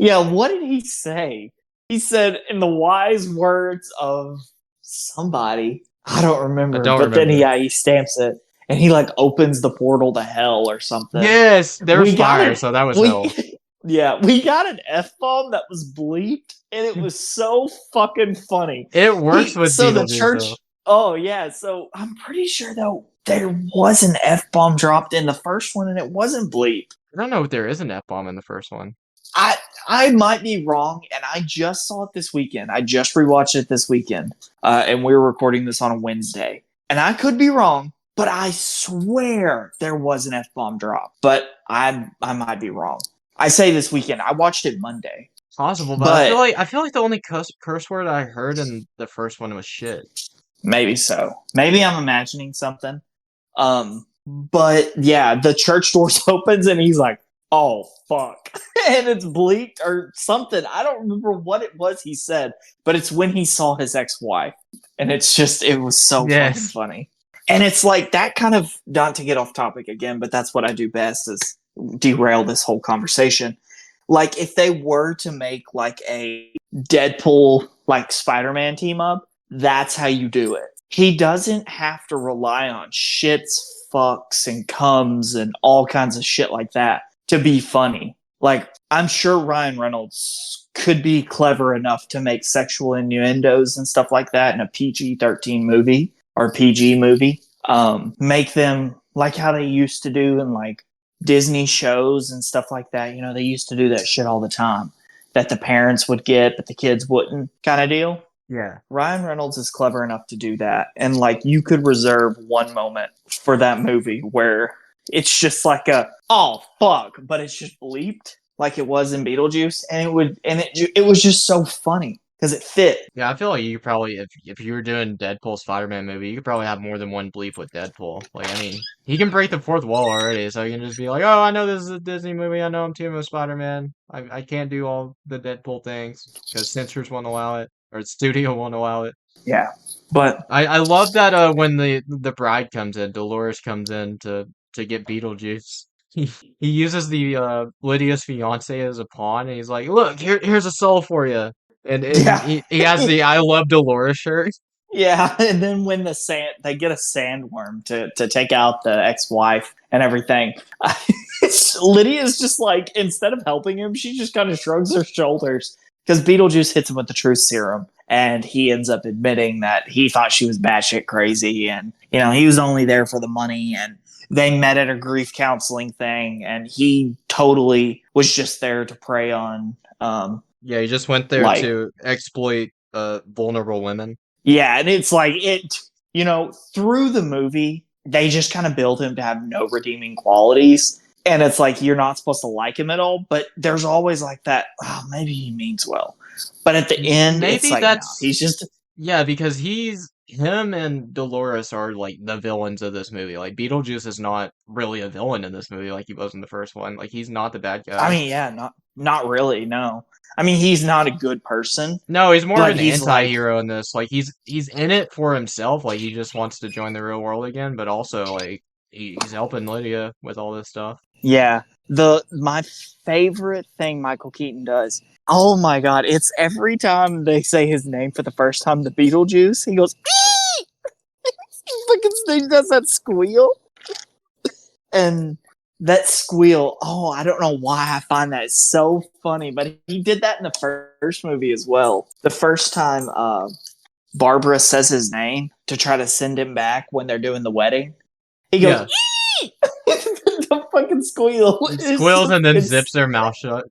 S1: Yeah, what did he say? He said, in the wise words of somebody, I don't
S2: I
S1: remember.
S2: don't
S1: But then
S2: remember.
S1: he stamps it, and he like opens the portal to hell or something.
S2: Yes, there's
S1: We got
S2: fire,
S1: it.
S2: so that was hell.
S1: Yeah, we got an F bomb that was bleeped, and it was so fucking funny.
S2: It works with
S1: So the
S2: Beetlejuice
S1: church.
S2: though.
S1: Oh yeah, so I'm pretty sure though there was an F bomb dropped in the first one, and it wasn't bleeped.
S2: I don't know if there is an F-bomb in the first one.
S1: I I might be wrong, and I just saw it this weekend. I just rewatched it this weekend, and we were recording this on a Wednesday, and I could be wrong, but I swear there was an F bomb drop, but I might be wrong. I say this weekend. I watched it Monday,
S2: Possible, but
S1: but
S2: I feel like the only curse word I heard in the first one was shit.
S1: maybe so. Maybe I'm imagining something. But yeah, the church doors opens and he's like, "Oh fuck," and it's bleeped or something. I don't remember what it was he said, but it's when he saw his ex-wife, and it was so fucking
S2: Yes.
S1: funny. And it's like that kind of, not to get off topic again, but that's what I do best is derail this whole conversation. Like if they were to make like a Deadpool like Spider-Man team up, that's how you do it. He doesn't have to rely on shits, fucks, and comes and all kinds of shit like that to be funny. Like I'm sure Ryan Reynolds could be clever enough to make sexual innuendos and stuff like that in a PG-13 movie or PG movie. Make them like how they used to do in like Disney shows and stuff like that. They used to do that shit all the time that the parents would get, but the kids wouldn't, kind of deal.
S2: Yeah.
S1: Ryan Reynolds is clever enough to do that. And like you could reserve one moment for that movie where it's just like oh fuck, but it's just bleeped like it was in Beetlejuice, and it was just so funny because it fit.
S2: Yeah, I feel like you could probably, if you were doing Deadpool Spider-Man movie, you could probably have more than one bleep with Deadpool. Like, I mean, he can break the fourth wall already, so you can just be like, oh, I know this is a Disney movie, I know I'm teaming with Spider-Man, I can't do all the Deadpool things, because censors won't allow it, or the studio won't allow it.
S1: Yeah, but
S2: I love that when the bride comes in, Dolores comes in to get Beetlejuice. He uses the Lydia's fiance as a pawn, and he's like, look, here's a soul for you. And
S1: yeah,
S2: he has the I Love Dolores shirt.
S1: yeah. And then when they get a sandworm to take out the ex-wife and everything, Lydia's just like, instead of helping him, she just kind of shrugs her shoulders because Beetlejuice hits him with the truth serum, and he ends up admitting that he thought she was batshit crazy, and he was only there for the money, and they met at a grief counseling thing, and he totally was just there to prey on.
S2: Yeah, he just went there to exploit vulnerable women.
S1: Yeah, and it's like through the movie, they just kind of build him to have no redeeming qualities. And it's like, you're not supposed to like him at all, but there's always like that, oh, maybe he means well. But at the end,
S2: Maybe
S1: it's like,
S2: that's
S1: no, he's just...
S2: Yeah, because him and Dolores are like the villains of this movie. Like Beetlejuice is not really a villain in this movie like he was in the first one. Like he's not the bad guy.
S1: I mean, yeah, not really, no. I mean, he's not a good person.
S2: No, he's more of an
S1: he's
S2: anti-hero in this. Like he's in it for himself. Like he just wants to join the real world again, but also like he's helping Lydia with all this stuff.
S1: Yeah. My favorite thing Michael Keaton does, oh my god, it's every time they say his name for the first time, the Beetlejuice, he goes, "Ee!" He does that squeal. And that squeal, oh, I don't know why I find that so funny, but he did that in the first movie as well. The first time Barbara says his name to try to send him back when they're doing the wedding, he goes, "Ee!" The fucking squeal.
S2: He squeals and then zips their mouth shut.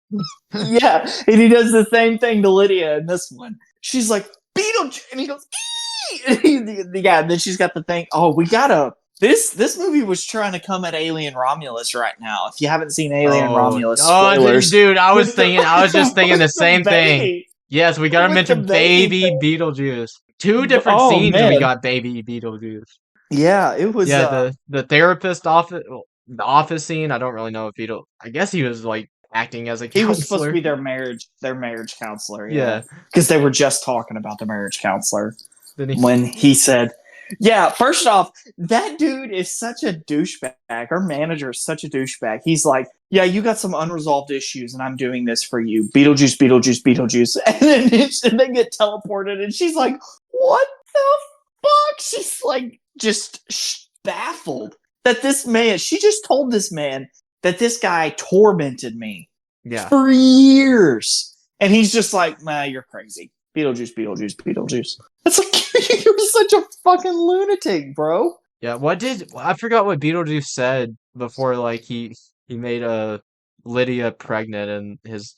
S1: Yeah, and he does the same thing to Lydia in this one. She's like, "Beetlejuice," and he goes, "Ee!" And then she's got the thing. Oh, we gotta... This movie was trying to come at Alien Romulus right now. If you haven't seen Alien Romulus, spoilers.
S2: Dude, I was just thinking the same thing. Yes, we gotta mention baby Beetlejuice. Two different scenes we got baby Beetlejuice.
S1: Yeah, it was.
S2: Yeah, the therapist office, the office scene. I don't really know if I guess he was like acting as a counselor.
S1: He was supposed to be their marriage counselor.
S2: Yeah,
S1: because they were just talking about the marriage counselor when he said, "Yeah, first off, that dude is such a douchebag. Our manager is such a douchebag. He's like, yeah, you got some unresolved issues, and I'm doing this for you. Beetlejuice, Beetlejuice, Beetlejuice." And they get teleported, and she's like, "What the fuck?" She's like, just baffled that this man... She just told this man that this guy tormented me for years, and he's just like, "Nah, you're crazy. Beetlejuice, Beetlejuice, Beetlejuice." It's like, you're such a fucking lunatic, bro.
S2: Yeah, I forgot what Beetlejuice said before, like, he made Lydia pregnant and his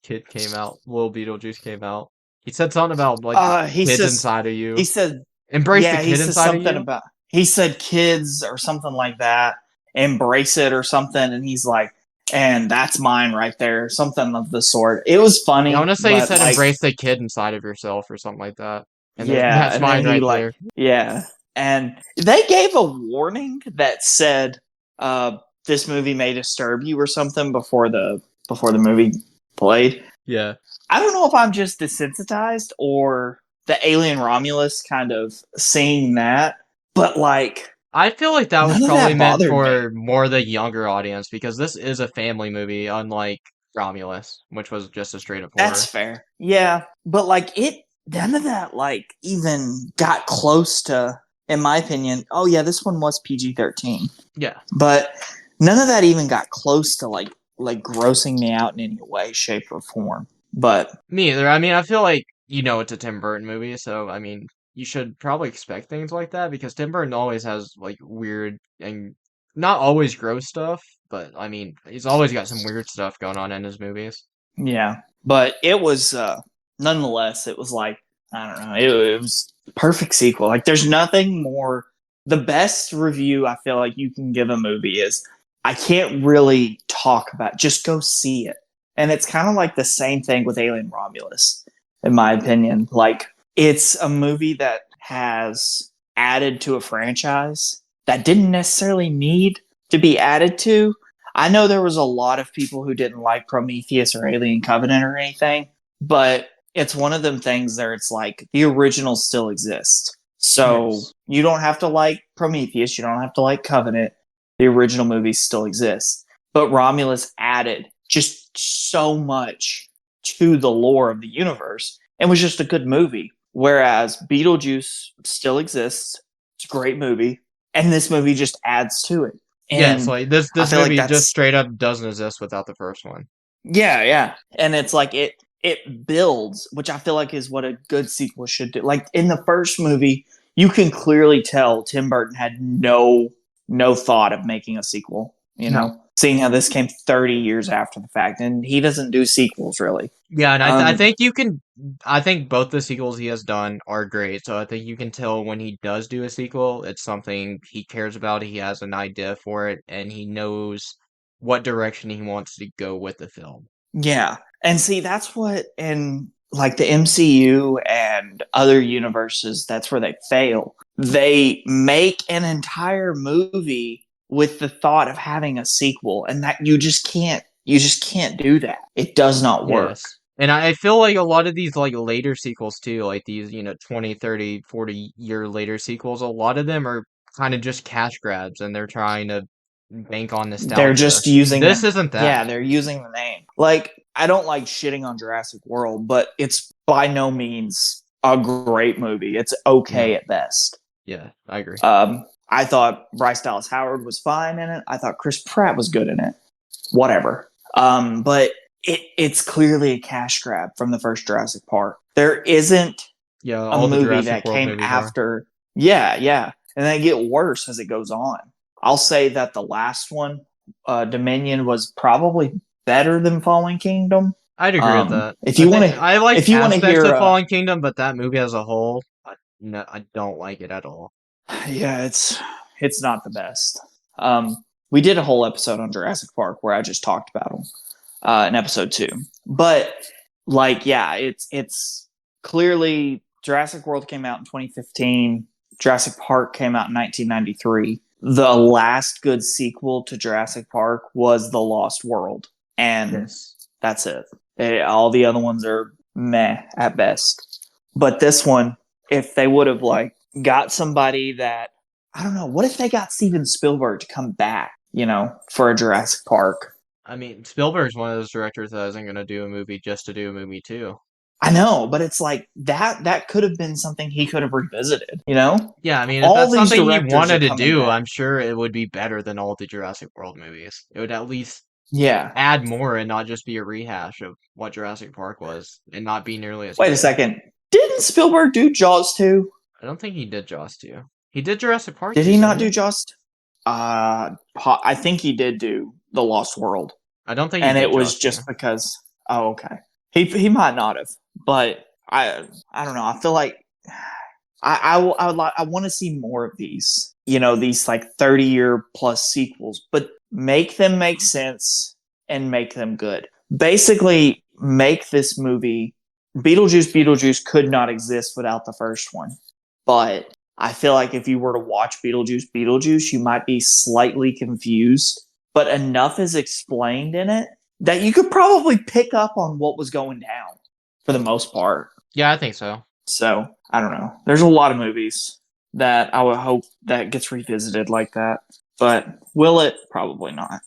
S2: kid came out. Little Beetlejuice came out. He said something about, like, kids inside of you.
S1: He said...
S2: Embrace the kid inside of you?
S1: He said kids or something like that. Embrace it or something. And he's like, and that's mine right there. Something of the sort. It was funny.
S2: I want to say he said embrace the kid inside of yourself or something like that. And that's mine right there.
S1: Yeah. And they gave a warning that said this movie may disturb you or something before the movie played.
S2: Yeah.
S1: I don't know if I'm just desensitized or the Alien Romulus kind of seeing that, but like...
S2: I feel like that was probably meant for more the younger audience, because this is a family movie, unlike Romulus, which was just a straight up horror.
S1: That's fair. Yeah, but like none of that like even got close to, in my opinion, oh yeah, this one was PG-13.
S2: Yeah.
S1: But none of that even got close to like grossing me out in any way, shape, or form. But
S2: me either. I mean, I feel like, it's a Tim Burton movie, so I mean, you should probably expect things like that, because Tim Burton always has like weird and not always gross stuff, but I mean, he's always got some weird stuff going on in his movies.
S1: Yeah, but it was nonetheless, it was like, I don't know, it was a perfect sequel. Like, there's nothing more. The best review I feel like you can give a movie is, I can't really talk about, just go see it. And it's kind of like the same thing with Alien Romulus, in my opinion. Like, it's a movie that has added to a franchise that didn't necessarily need to be added to. I know there was a lot of people who didn't like Prometheus or Alien Covenant or anything, but it's one of them things there. It's like the original still exists. So you don't have to like Prometheus. You don't have to like Covenant. The original movies still exist. But Romulus added just so much to the lore of the universe and was just a good movie. Whereas Beetlejuice still exists. It's a great movie. And this movie just adds to it.
S2: Yeah, it's
S1: And
S2: like this
S1: I
S2: this
S1: feel like
S2: movie just
S1: that's
S2: straight up doesn't exist without the first one.
S1: yeah. And it's like it builds, which I feel like is what a good sequel should do. Like in the first movie, you can clearly tell Tim Burton had no thought of making a sequel,
S2: No.
S1: seeing how this came 30 years after the fact, and he doesn't do sequels really.
S2: Yeah, and I
S1: Um,
S2: think you can. I think both the sequels he has done are great. So I think you can tell when he does do a sequel, it's something he cares about. He has an idea for it, and he knows what direction he wants to go with the film.
S1: yeah. And see, that's what in like the MCU and other universes, that's where they fail. They make an entire movie with the thought of having a sequel, and that you just can't do that. It does not work.
S2: Yes. And I feel like a lot of these like later sequels too, like these, 20, 30, 40 year later sequels, a lot of them are kind of just cash grabs and they're trying to bank on
S1: They're
S2: nostalgia.
S1: just using
S2: This
S1: the
S2: isn't
S1: yeah,
S2: that.
S1: they're using the name. Like I don't like shitting on Jurassic World, but it's by no means a great movie. It's okay
S2: No.
S1: at best.
S2: Yeah, I agree.
S1: I thought Bryce Dallas Howard was fine in it. I thought Chris Pratt was good in it. Whatever. But it's clearly a cash grab from the first Jurassic Park. There isn't
S2: Yeah,
S1: a
S2: all the
S1: movie
S2: Jurassic
S1: that
S2: World
S1: came
S2: movies are.
S1: after. Yeah. And they get worse as it goes on. I'll say that the last one, Dominion, was probably better than Fallen Kingdom.
S2: I'd agree with that.
S1: If you want to,
S2: I like
S1: if you want to
S2: aspects
S1: hear,
S2: of Fallen Kingdom, but that movie as a whole, no, I don't like it at all.
S1: yeah, it's not the best. We did a whole episode on Jurassic Park where I just talked about them in episode 2. But like, yeah, it's clearly Jurassic World came out in 2015. Jurassic Park came out in 1993. The last good sequel to Jurassic Park was The Lost World, and
S2: Yes.
S1: that's it. All the other ones are meh at best. But this one, if they would have like got somebody that I don't know, what if they got Steven Spielberg to come back, for a Jurassic Park?
S2: I mean, Spielberg's one of those directors that isn't going to do a movie just to do a movie too.
S1: I know, but it's like that could have been something he could have revisited,
S2: Yeah, I mean, if
S1: All
S2: that's
S1: these
S2: something he
S1: directors
S2: wanted
S1: are
S2: to
S1: coming
S2: do,
S1: back.
S2: I'm sure it would be better than all the Jurassic World movies. It would at least
S1: Yeah.
S2: add more and not just be a rehash of what Jurassic Park was and not be nearly as
S1: Wait a
S2: good.
S1: second. Didn't Spielberg do Jaws 2?
S2: I don't think he did Jaws 2. He did Jurassic Park
S1: Did
S2: 2,
S1: he not
S2: didn't
S1: do
S2: he?
S1: Jaws? I think he did do The Lost World,
S2: I don't think he
S1: and
S2: did
S1: it was
S2: Jaws 2.
S1: just because. Oh, okay. He might not have, but I don't know. I feel like I want to see more of these. These like 30-year plus sequels, but make them make sense and make them good. Basically, make this movie. Beetlejuice could not exist without the first one, but I feel like if you were to watch Beetlejuice, you might be slightly confused, but enough is explained in it that you could probably pick up on what was going down for the most part.
S2: Yeah, I think so.
S1: So, I don't know. There's a lot of movies that I would hope that gets revisited like that, but will it? Probably not.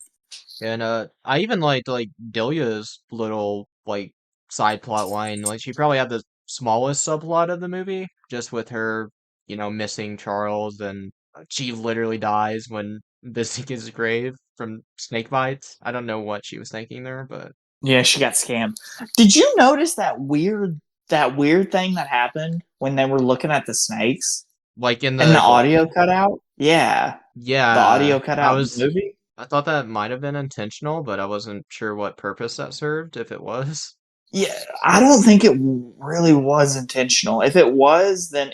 S2: And I even liked like Delia's little like side plot line. Like she probably had the smallest subplot of the movie, just with her, missing Charles, and she literally dies when visiting his grave from snake bites. I don't know what she was thinking there, but
S1: Yeah, she got scammed. Did you notice that weird thing that happened when they were looking at the snakes
S2: like in
S1: and the
S2: the
S1: audio cut out? Yeah, the audio cut out in the movie.
S2: I thought that might have been intentional, but I wasn't sure what purpose that served if it was.
S1: Yeah, I don't think it really was intentional. If it was, then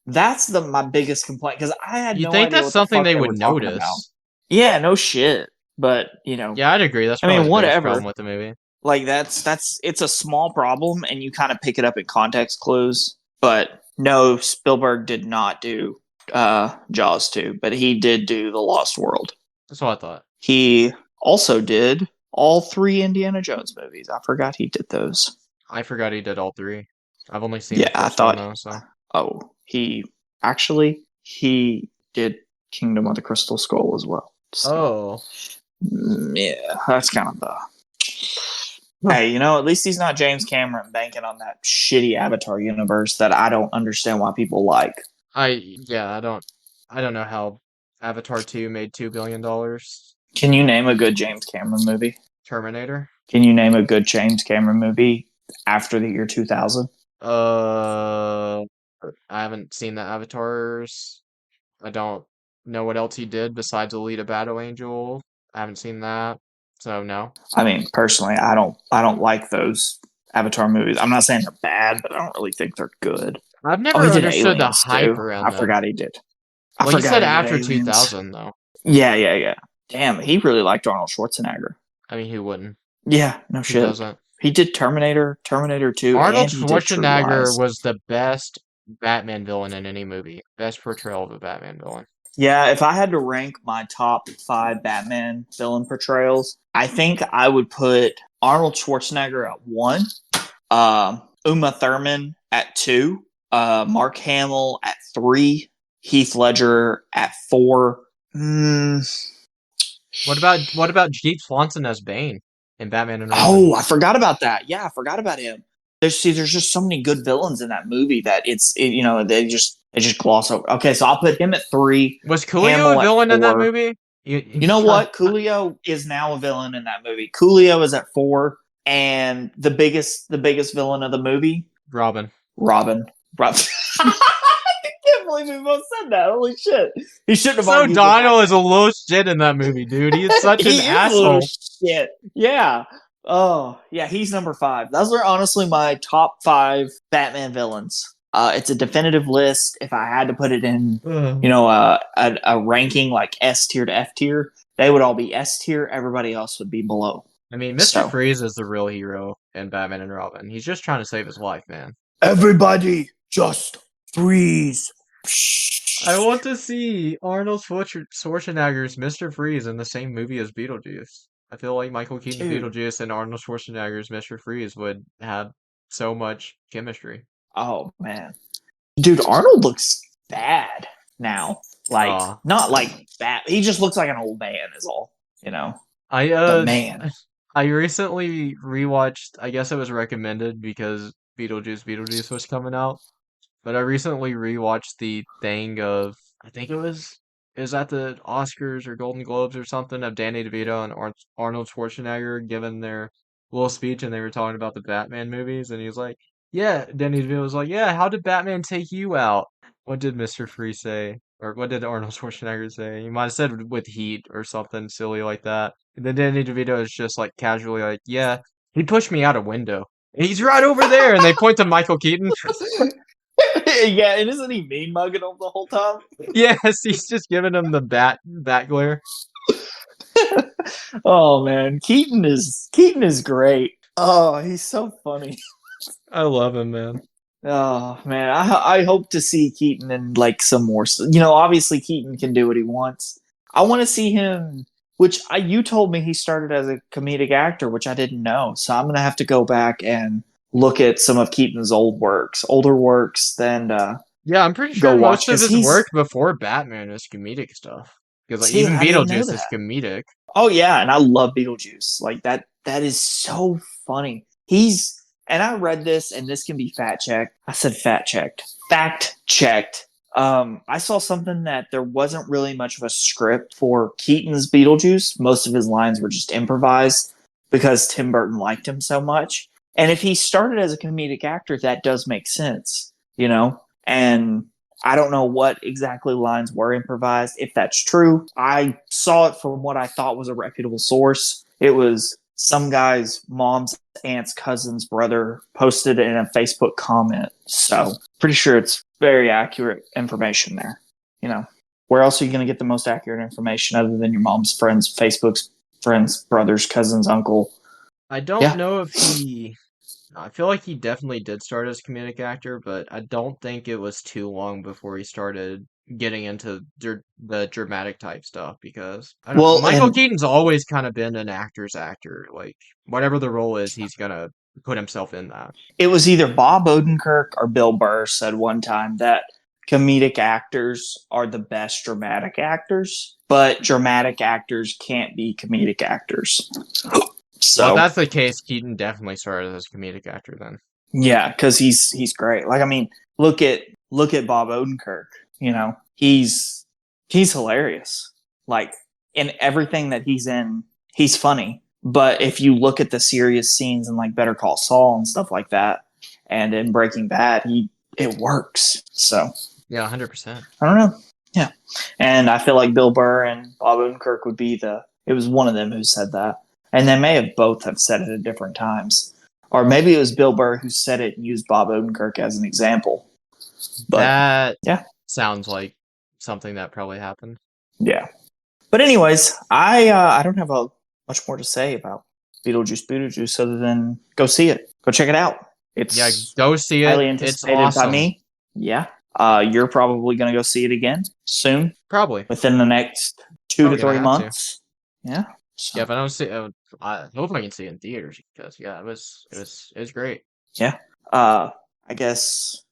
S1: that's my biggest complaint because I had
S2: You
S1: no
S2: think
S1: idea
S2: that's
S1: what the
S2: something
S1: fuck
S2: they
S1: they were
S2: would
S1: talking about.
S2: notice?
S1: Yeah, no shit. But
S2: Yeah, I'd agree. That's
S1: I
S2: probably
S1: mean,
S2: the biggest
S1: whatever.
S2: problem with the movie.
S1: Like that's it's a small problem, and you kind of pick it up in context clues. But no, Spielberg did not do Jaws 2, but he did do The Lost World.
S2: That's what I thought.
S1: He also did all 3 Indiana Jones movies. I forgot he did those.
S2: I forgot he did all 3. I've only seen
S1: Yeah,
S2: the
S1: I
S2: first one
S1: thought.
S2: though, so
S1: Oh, he did Kingdom of the Crystal Skull as well. So, yeah, that's kind of the. Hey, at least he's not James Cameron banking on that shitty Avatar universe that I don't understand why people like.
S2: I don't know how Avatar 2 made $2 billion.
S1: Can you name a good James Cameron movie?
S2: Terminator.
S1: Can you name a good James Cameron movie after the year 2000?
S2: I haven't seen the Avatars. I don't know what else he did besides Alita Battle Angel. I haven't seen that, so no.
S1: I mean, personally, I don't like those Avatar movies. I'm not saying they're bad, but I don't really think they're good.
S2: I've
S1: Oh,
S2: never
S1: he did
S2: understood the
S1: Aliens
S2: hype
S1: too.
S2: around
S1: I
S2: them.
S1: forgot he did. I
S2: Well, you
S1: forgot
S2: said
S1: he did
S2: after
S1: Aliens.
S2: 2000, though.
S1: Yeah. Damn, he really liked Arnold Schwarzenegger.
S2: I mean, who wouldn't?
S1: Yeah, no
S2: Who
S1: shit.
S2: doesn't?
S1: He did Terminator 2,
S2: Arnold
S1: and he did True
S2: Schwarzenegger
S1: Lies.
S2: was the best Batman villain in any movie. Best portrayal of a Batman villain.
S1: Yeah, if I had to rank my top 5 Batman villain portrayals, I think I would put Arnold Schwarzenegger at 1, Uma Thurman at 2, Mark Hamill at 3, Heath Ledger at 4.
S2: What about Jeep Swanson as Bane in Batman and Robin?
S1: Oh, I forgot about that. Yeah, I forgot about him. There's just so many good villains in that movie that they just gloss over. Okay, so I'll put him at 3.
S2: Was Coolio
S1: Hamill
S2: a
S1: at
S2: villain in that
S1: 4.
S2: movie?
S1: You know what? Coolio is now a villain in that movie. Coolio is at 4, and the biggest villain of the movie,
S2: Robin.
S1: Robin. I can't believe we both said that. Holy shit! He shouldn't have.
S2: So
S1: argued with
S2: Donald
S1: that.
S2: is a little shit in that movie, dude. He is such
S1: He
S2: an
S1: is a
S2: asshole.
S1: little shit. Yeah. Oh, yeah. He's number 5. Those are honestly my top 5 Batman villains. It's a definitive list. If I had to put it in, a ranking like S tier to F tier, they would all be S tier. Everybody else would be below.
S2: I mean, Mr. Freeze is the real hero in Batman and Robin. He's just trying to save his life, man.
S1: Everybody, just freeze.
S2: I want to see Arnold Schwarzenegger's Mr. Freeze in the same movie as Beetlejuice. I feel like Michael Keaton's Beetlejuice and Arnold Schwarzenegger's Mr. Freeze would have so much chemistry.
S1: Oh, man. Dude, Arnold looks bad now. Like, not like bad. He just looks like an old man is all, But man.
S2: I recently rewatched, I guess it was recommended because Beetlejuice was coming out. But I recently rewatched the thing of, I think it was at the Oscars or Golden Globes or something, of Danny DeVito and Arnold Schwarzenegger giving their little speech, and they were talking about the Batman movies, and he was like, yeah, Danny DeVito was like, yeah, how did Batman take you out? What did Mr. Freeze say? Or what did Arnold Schwarzenegger say? He might have said with heat or something silly like that. And then Danny DeVito is just like casually like, yeah, he pushed me out a window. And he's right over there, and they point to Michael Keaton.
S1: Yeah, and isn't he mean mugging him the whole time?
S2: Yes, he's just giving him the bat glare.
S1: Oh man, Keaton is great. Oh, he's so funny.
S2: I love him, man.
S1: Oh man, I hope to see Keaton in like some more. Obviously Keaton can do what he wants. I want to see him. You told me he started as a comedic actor, which I didn't know. So I'm gonna have to go back and look at some of Keaton's older works. Then
S2: yeah, I'm pretty sure most of his work before Batman is comedic stuff. Because even Beetlejuice is comedic.
S1: Oh yeah, and I love Beetlejuice. Like that is so funny. And I read this, and this can be fact checked. I said fact checked. I saw something that there wasn't really much of a script for Keaton's Beetlejuice. Most of his lines were just improvised because Tim Burton liked him so much. And if he started as a comedic actor, that does make sense, And I don't know what exactly lines were improvised. If that's true, I saw it from what I thought was a reputable source. It was some guy's mom's aunt's cousin's brother posted it in a Facebook comment. So pretty sure it's very accurate information there. Where else are you going to get the most accurate information other than your mom's friends, Facebook's friends, brothers, cousins, uncle?
S2: I don't know if I feel like he definitely did start as a comedic actor, but I don't think it was too long before he started getting into the dramatic type stuff, because Michael Keaton's always kind of been an actor's actor. Like, whatever the role is, he's gonna put himself in that.
S1: It was either Bob Odenkirk or Bill Burr said one time that comedic actors are the best dramatic actors, but dramatic actors can't be comedic actors. So
S2: if that's the case, Keaton definitely started as a comedic actor then.
S1: Yeah, because he's great. Like, I mean, look at Bob Odenkirk. He's He's hilarious. Like, in everything that he's in, he's funny. But if you look at the serious scenes in like Better Call Saul and stuff like that, and in Breaking Bad, it works. So
S2: Yeah, 100%.
S1: I don't know. Yeah, and I feel like Bill Burr and Bob Odenkirk would be It was one of them who said that, and they may have both have said it at different times, or maybe it was Bill Burr who said it and used Bob Odenkirk as an example. But
S2: That sounds like something that probably happened.
S1: yeah. But anyways, I don't have much more to say about Beetlejuice other than go see it. Go check it out. It's
S2: go see it.
S1: highly
S2: It's
S1: anticipated
S2: awesome.
S1: by me. Yeah. You're probably going to go see it again soon.
S2: Probably.
S1: Within the next 2 to 3
S2: have
S1: months. Yeah. So,
S2: Yeah, if I don't see it, I hope I can see it in theaters because it was great.
S1: yeah. I guess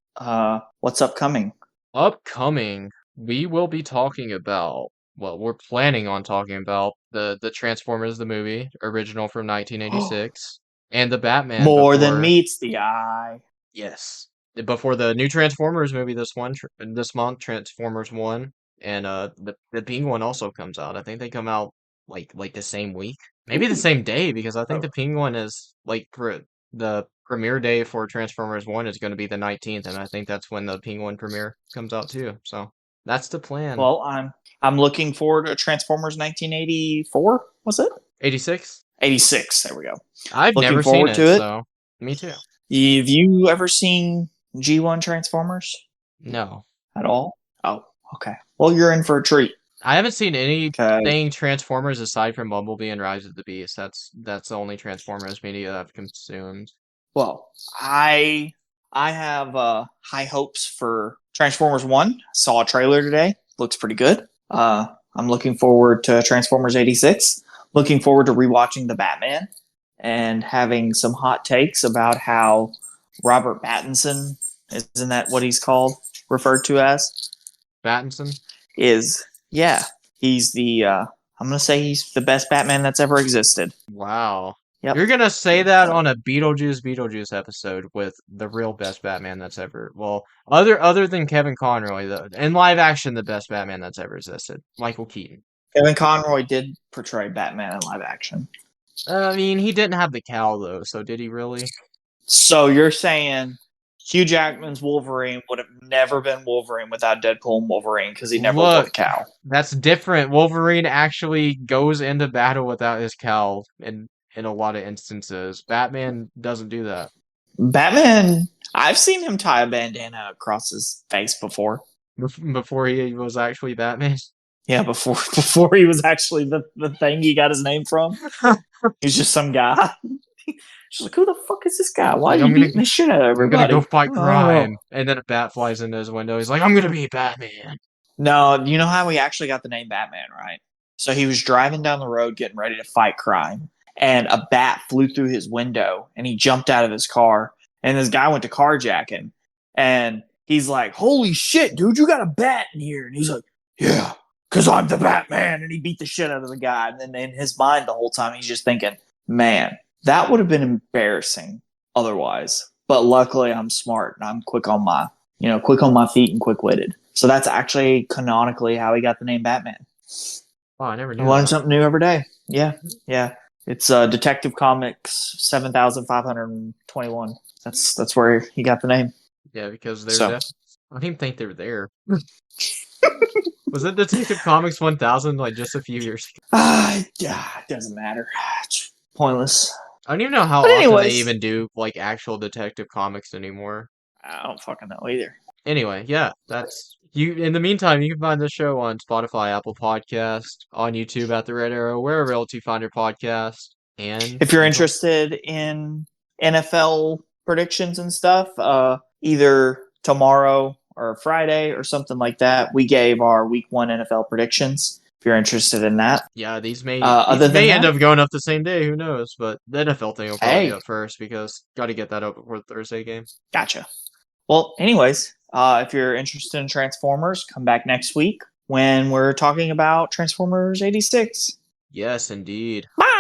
S1: what's upcoming?
S2: Upcoming, we will be talking about, well, we're planning on talking about the Transformers the movie, original from 1986, and the Batman
S1: More than
S2: before,
S1: meets the eye.
S2: yes, before the new Transformers movie this month, Transformers 1, and the Penguin also comes out. I think they come out like the same week, maybe the same day, because I think the Penguin is the premiere day for Transformers 1 is going to be the 19th, and I think that's when the Penguin premiere comes out too. So that's the plan.
S1: Well, I'm looking forward to Transformers 1984. Was it
S2: 86?
S1: 86? There we go.
S2: I've
S1: Looking
S2: never seen
S1: forward
S2: it,
S1: to it.
S2: so me too.
S1: Have you ever seen G1 Transformers
S2: No,
S1: at all? Oh, okay. Well, you're in for a treat.
S2: I haven't seen
S1: Okay.
S2: anything Transformers aside from Bumblebee and Rise of the Beast. That's the only Transformers media I've consumed.
S1: Well, I have high hopes for Transformers 1. Saw a trailer today. Looks pretty good. I'm looking forward to Transformers 86. Looking forward to rewatching The Batman and having some hot takes about how Robert Pattinson, isn't that what he's referred to as?
S2: Battinson?
S1: He's the, I'm going to say he's the best Batman that's ever existed.
S2: Wow.
S1: Yep.
S2: You're gonna say that on a Beetlejuice episode with the real best Batman that's ever, well, other than Kevin Conroy, in live action, the best Batman that's ever existed, Michael Keaton.
S1: Kevin Conroy did portray Batman in live action.
S2: I mean, he didn't have the cowl though, so did he really?
S1: So you're saying Hugh Jackman's Wolverine would have never been Wolverine without Deadpool and Wolverine because he never wore the cowl.
S2: That's different. Wolverine actually goes into battle without his cowl in a lot of instances. Batman doesn't do that.
S1: Batman, I've seen him tie a bandana across his face before.
S2: Before he was actually Batman.
S1: Yeah, before he was actually the thing he got his name from. He's just some guy. She's like, who the fuck is this guy? Why are you beating the shit out of everybody?
S2: I'm gonna go fight crime. And then a bat flies into his window. He's like, I'm gonna be Batman.
S1: No, you know how he actually got the name Batman, right? So he was driving down the road getting ready to fight crime, and a bat flew through his window, and he jumped out of his car, and this guy went to carjacking, and he's like, holy shit, dude, you got a bat in here. And he's like, yeah, because I'm the Batman. And he beat the shit out of the guy. And then in his mind the whole time, he's just thinking, man, that would have been embarrassing otherwise. But luckily I'm smart and I'm quick on my feet and quick-witted. So that's actually canonically how he got the name Batman.
S2: Oh, I never knew.
S1: Learn something new every day. Yeah. It's Detective Comics 7521. That's where he got the name.
S2: Yeah, because they're I don't even think they're there. Was it Detective Comics 1000 like just a few years ago?
S1: Yeah, it doesn't matter. It's pointless.
S2: I don't even know how often they even do like actual Detective Comics anymore.
S1: I don't fucking know either.
S2: Anyway, yeah, that's you. In the meantime, you can find this show on Spotify, Apple Podcast, on YouTube at The Red Arrow, wherever else you find your podcast. And
S1: if you're interested in NFL predictions and stuff, either tomorrow or Friday or something like that, we gave our Week 1 NFL predictions. If you're interested in that,
S2: yeah, these may
S1: end
S2: up going up the same day. Who knows? But the NFL thing will probably be up first because got to get that up before the Thursday game.
S1: Gotcha. Well, anyways, if you're interested in Transformers, come back next week when we're talking about Transformers 86.
S2: Yes, indeed.
S1: Bye!